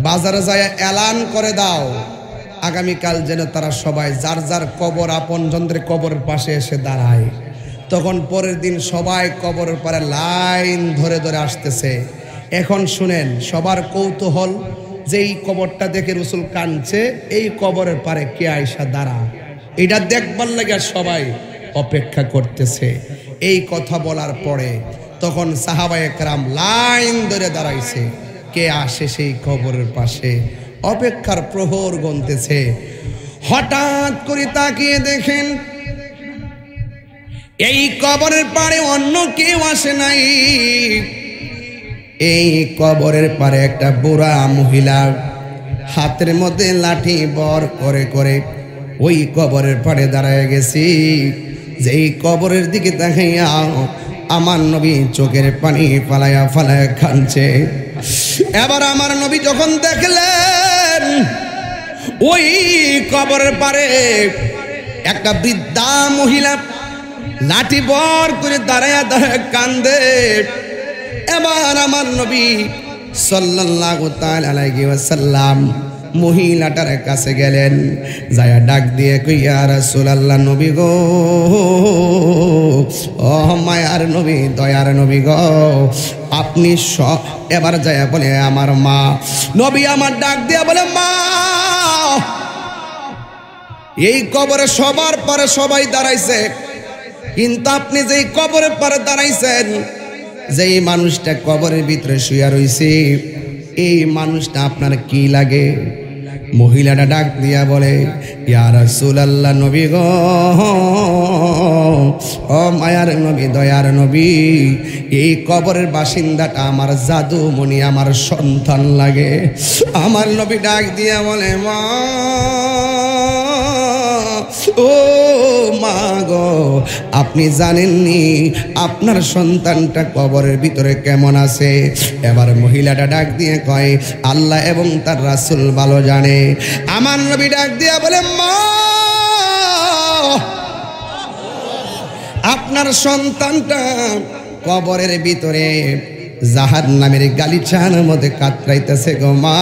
A: বাজারে যায় এলান করে দাও আগামীকাল যেন তারা সবাই যার যার কবর আপনজনদের কবরের পাশে এসে দাঁড়ায়। তখন পরের দিন সবাই কবরের পারে লাইন ধরে ধরে আসতেছে। এখন শুনেন, সবার কৌতূহল যে এই কবরটা দেখে রাসূল কাঁদছে, এই কবরের পারে কে আয়সা দাঁড়া, এটা দেখবার লাগে সবাই অপেক্ষা করতেছে। এই কথা বলার পরে তখন সাহাবায়ে কেরাম লাইন ধরে দাঁড়াইছে, কে আসে সেই কবরের পাশে, অপেক্ষার প্রহর গুনতেছে। হঠাৎ করে তাকিয়ে দেখেন এই কবরের পারে অন্য কেউ আসে নাই। এই কবরের পারে একটা বুড়া মহিলা হাতের মধ্যে লাঠি বর করে করে ওই কবরের পারে দাঁড়ায় গেছি। যেই কবরের দিকে তাকাইয়া আমার নবী চোখের পানি ফালায়া ফালায়া কাঁদছে। এবার আমার নবী যখন দেখলেন ওই কবরের পারে একটা বৃদ্ধা মহিলা লাঠি বর করে দাঁড়ায়া দাঁড়ায় কান্দে, এবার আমার নবী সাল্লাল্লাহু তাআলা আলাইহি ওয়াসাল্লাম মহিলাটার কাছে গেলেন, যায়া ডাক দিয়ে কই ইয়া রাসূলুল্লাহ, নবী গো, ও মায়ার নবী, দয়ার নবী গো, আপনি এবার যায়া বলে আমার মা। নবী আমার ডাক দিয়া বলে মা, এই কবরে সবার পরে সবাই দাঁড়াইছে, কিন্তু আপনি যেই কবরের পরে দাঁড়াইছেন, যেই মানুষটা কবরের ভিতরে শুয়ে রইছে, এই মানুষটা আপনার কি লাগে? মহিলাটা ডাক দিয়া বলে ইয়া রাসূলুল্লাহ, নবী গো, ও মায়ার নবী, দয়ার নবী, এই কবরের বাসিন্দাটা আমার জাদুমণি, আমার সন্তান লাগে। আমার নবী ডাক দিয়া বলে মা, ও মা গো, আপনি জানেননি আপনার সন্তানটা কবরের ভিতরে কেমন আছে? এবার মহিলাটা ডাক দিয়ে কয় আল্লাহ এবং তার রাসূল ভালো জানে। আমার নবী ডাক দিয়া বলে মা, আপনার সন্তানটা কবরের ভিতরে জাহান্নামের গালিচার মধ্যে কাতরাইতেছে গো মা,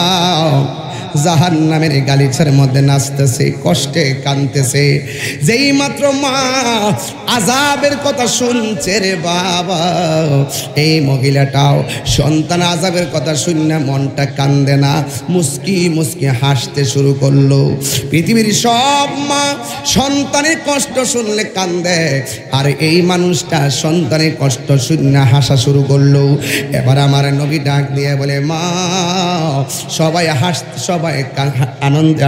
A: জাহান্নামের গালিচার মধ্যে নাচতেছে, কষ্টে কাঁদতেছে। যেই মাত্র মা আযাবের কথা শুনছে রে বাবা, এই মহিলাটাও সন্তান আযাবের কথা শুনে মনটা কান্দে না, মুস্কি মুস্কি হাসতে শুরু করলো। পৃথিবীর সব মা সন্তানের কষ্ট শুনলে কান্দে, আর এই মানুষটা সন্তানের কষ্ট শুনে হাসা শুরু করলো। এবার আমার নবী ডাক দিয়ে বলে মা, সবাই হাসতে, সবাই আনন্দে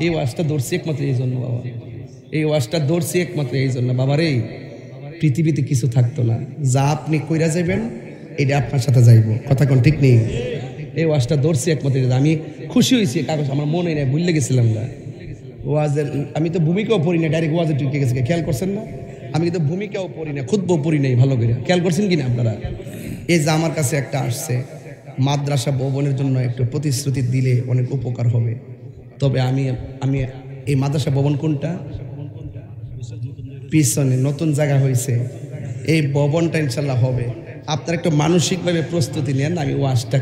A: এই ওয়াজটা ধরছি একমাত্র এই জন্য বাবা, এই ওয়াজটা ধরছি একমাত্র এই জন্য বাবা রে, পৃথিবীতে কিছু থাকতো না, যা আপনি কইরা যাবেন এটা আপনার সাথে যাইব। কথা কোন ঠিক নেই? এই ওয়াজটা ধরছি একমাত্র, আমি খুশি হয়েছি, কাগজ আমার মনে নেই, ভুলে গেছিলাম না ওয়াজের, আমি তো ভূমিকাও পড়ি না, ডাইরেক্ট ওয়াজে ঢুকে গেছে, খেয়াল করছেন না? আমি কিন্তু ভূমিকাও পড়ি না, খুতবাও পড়ি নাই ভালো করে, খেয়াল করছেন কিনা আপনারা? এই যে আমার কাছে একটা আসছে, মাদ্রাসা ভবনের জন্য একটু প্রতিশ্রুতি দিলে অনেক উপকার হবে। তবে আমি এই মাদ্রাসা ভবন কোনটা? পিছনে নতুন জায়গা হয়েছে, এই ভবনটা ইনশাল্লাহ হবে। আপনারা একটু মানসিকভাবে প্রস্তুতি নেন, আমি ওয়াজটা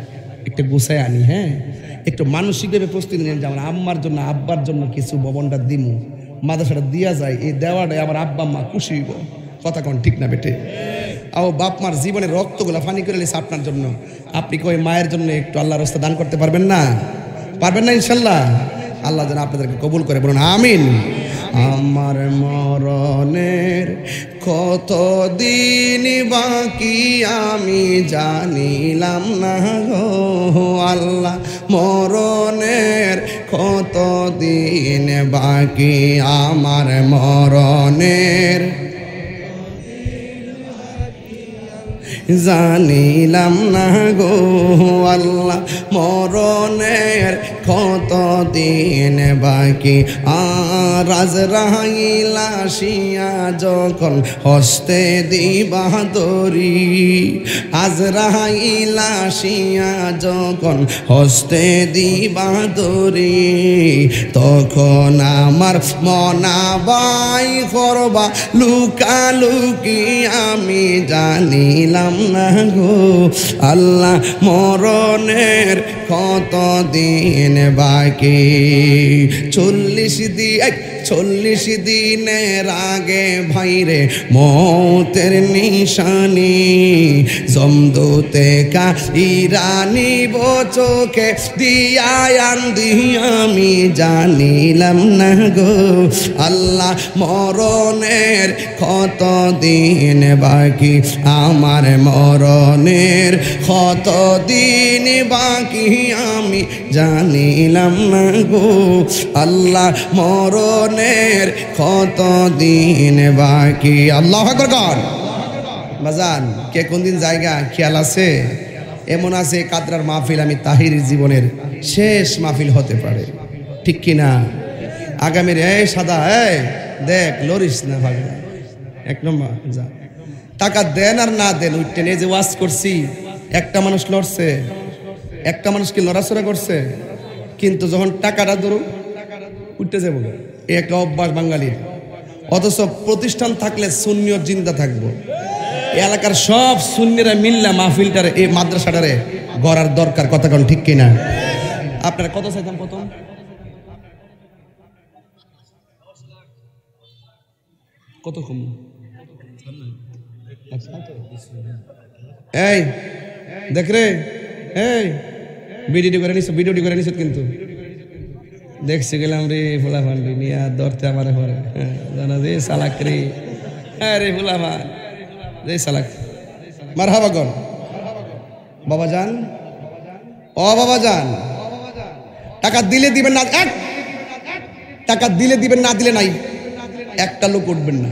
A: একটু গুছায় আনি। হ্যাঁ, একটু মানসিকভাবে প্রস্তুতি নেন যে আমার আম্মার জন্য আব্বার জন্য কিছু ভবনটা দিমু, মাদ্রাসাটা দিয়া যায়, এই দেওয়াটাই আমার আব্বা আম্মা খুশি হইব। কথা কোন ঠিক না বেটে? ও বাপ মার জীবনের রক্তগুলা ফানি করে লেছে আপনার জন্য, আপনি কই মায়ের জন্য একটু আল্লাহর রাস্তা দান করতে পারবেন না? পারবেন না ইনশাল্লাহ? আল্লাহ যেন আপনাদেরকে কবুল করে, বলুন আমিন। আমার মরণের কত দিন বাকি আমি জানিলাম না গো আল্লাহ, মরণের কত দিন বাকি আমার মরণের জানিলাম না গো আল্লাহ, মরণের কত দিন বাকি। আর আজরাইল আসিয়া যখন হস্তে দিবা দড়ি, আজরাইল আসিয়া যখন হস্তে দিবা দড়ি, তখন আমার মনাবাই করবা লুকালুকি আমি জানিলাম না গো আল্লাহ, মরণের কত দিন বাকি। 40 দিনের আগে ভাইরে মৌতের নিশানি, জমদূতে ইরানি চোখে দিয়ান আমি জানিলাম না গো আল্লাহ, মরণের কত দিন বাকি আমার মরণের কত দিন বাকি আমি জানিলাম না গো আল্লাহ, মরণের কত দিন বাকি। আল্লাহু আকবার। বাজান কে কোন দিন জায়গা খেয়াল আছে? এমন আছে কাদরার মাহফিল আমি তাহির জীবনের শেষ মাহফিল হতে পারে, ঠিক কিনা? আগামীর এই সাদা এই দেখ লরিস না ভাগে, এক নম্বর যা টাকা দেন আর না দেন উঠতে নিয়ে যে ওয়াজ করছি, একটা মানুষ লড়ছে, একটা মানুষ কি লড়াচড়া করছে? কিন্তু যখন টাকাটা ধরুন উঠতে যাবো, এই একটা অভ্যাস বাঙালির। অথচ প্রতিষ্ঠান থাকলে সুন্নিও জিন্দা থাকবো। এলাকার সব সুন্নিরা মিল্লা মাহফিলটারে এই মাদ্রাসাটারে গড়ার দরকার, কথা কোন ঠিক কিনা? আপনারা কত চাইতাম প্রথম? কত কম? এই দেখ রে, এই ভিডিওটি করে নিস, ভিডিওটি করে নিস কিন্তু দেখছি গেলাম রে ফুলা ফান্ডি নিয়ে ধরতে আমার ঘরে জানা যে সালাক রে, হ্যাঁ রে ফুলা ফান রে সালাক মারহাবা গন। বাবা যান, ও বাবা যান, টাকা দিলে দিবেন না, এক টাকা দিলে দিবেন, না দিলে নাই। একটা লোক উঠবেন না।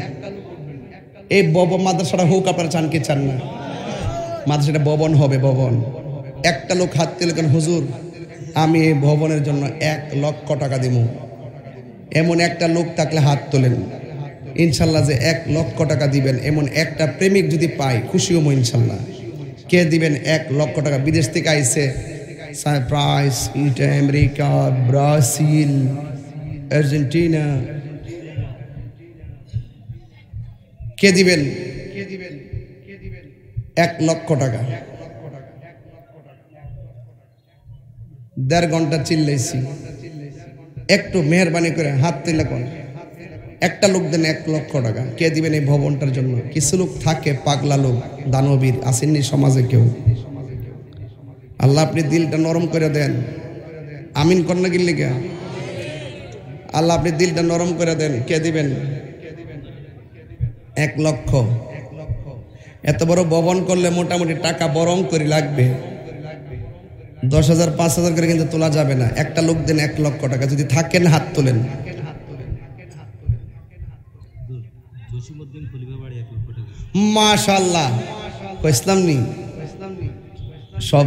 A: এই মাদ্রাসাটা হোক, আপনারা চান কি চান না? মাদ্রাসাটা ভবন হবে, ভবন। একটা লোক হাত তুলে কেন হুজুর আমি এই ভবনের জন্য 1 লক্ষ টাকা দিব, এমন একটা লোক থাকলে হাত তোলেন। ইনশাল্লাহ যে 1 লক্ষ টাকা দিবেন এমন একটা প্রেমিক যদি পাই খুশি হবো ইনশাল্লাহ। কে দিবেন 1 লক্ষ টাকা? বিদেশ থেকে আইছে, সাইপ্রাস, আমেরিকা, ব্রাজিল, আর্জেন্টিনা। কে দিবেন 1 লক্ষ টাকা? 1.5 ঘন্টা চিল্লাইছি, একটু মেহরবানি করে হাত তুলে কোন একটা লোক দেন 1 লক্ষ টাকা। কে দিবেন এই ভবনটার জন্য? কিছু লোক থাকে পাগলা লোক, দানবীর আসেননি সমাজে কেউ। আল্লাহ আপনি দিলটা নরম করে দেন, আমিন কন্যা গিল্লি কে আল্লাহ আপনি দিলটা নরম করে দেন। কে দিবেন 1 লক্ষ? এত বড় ভবন করলে মোটামুটি টাকা বরং করে লাগবে, 10,000 5,000 করে কিন্তু তোলা যাবে না। একটা লোক দেন 1 লক্ষ টাকা, যদি থাকেন হাত তোলেন। মাশাআল্লাহ, ইসলাম নি সব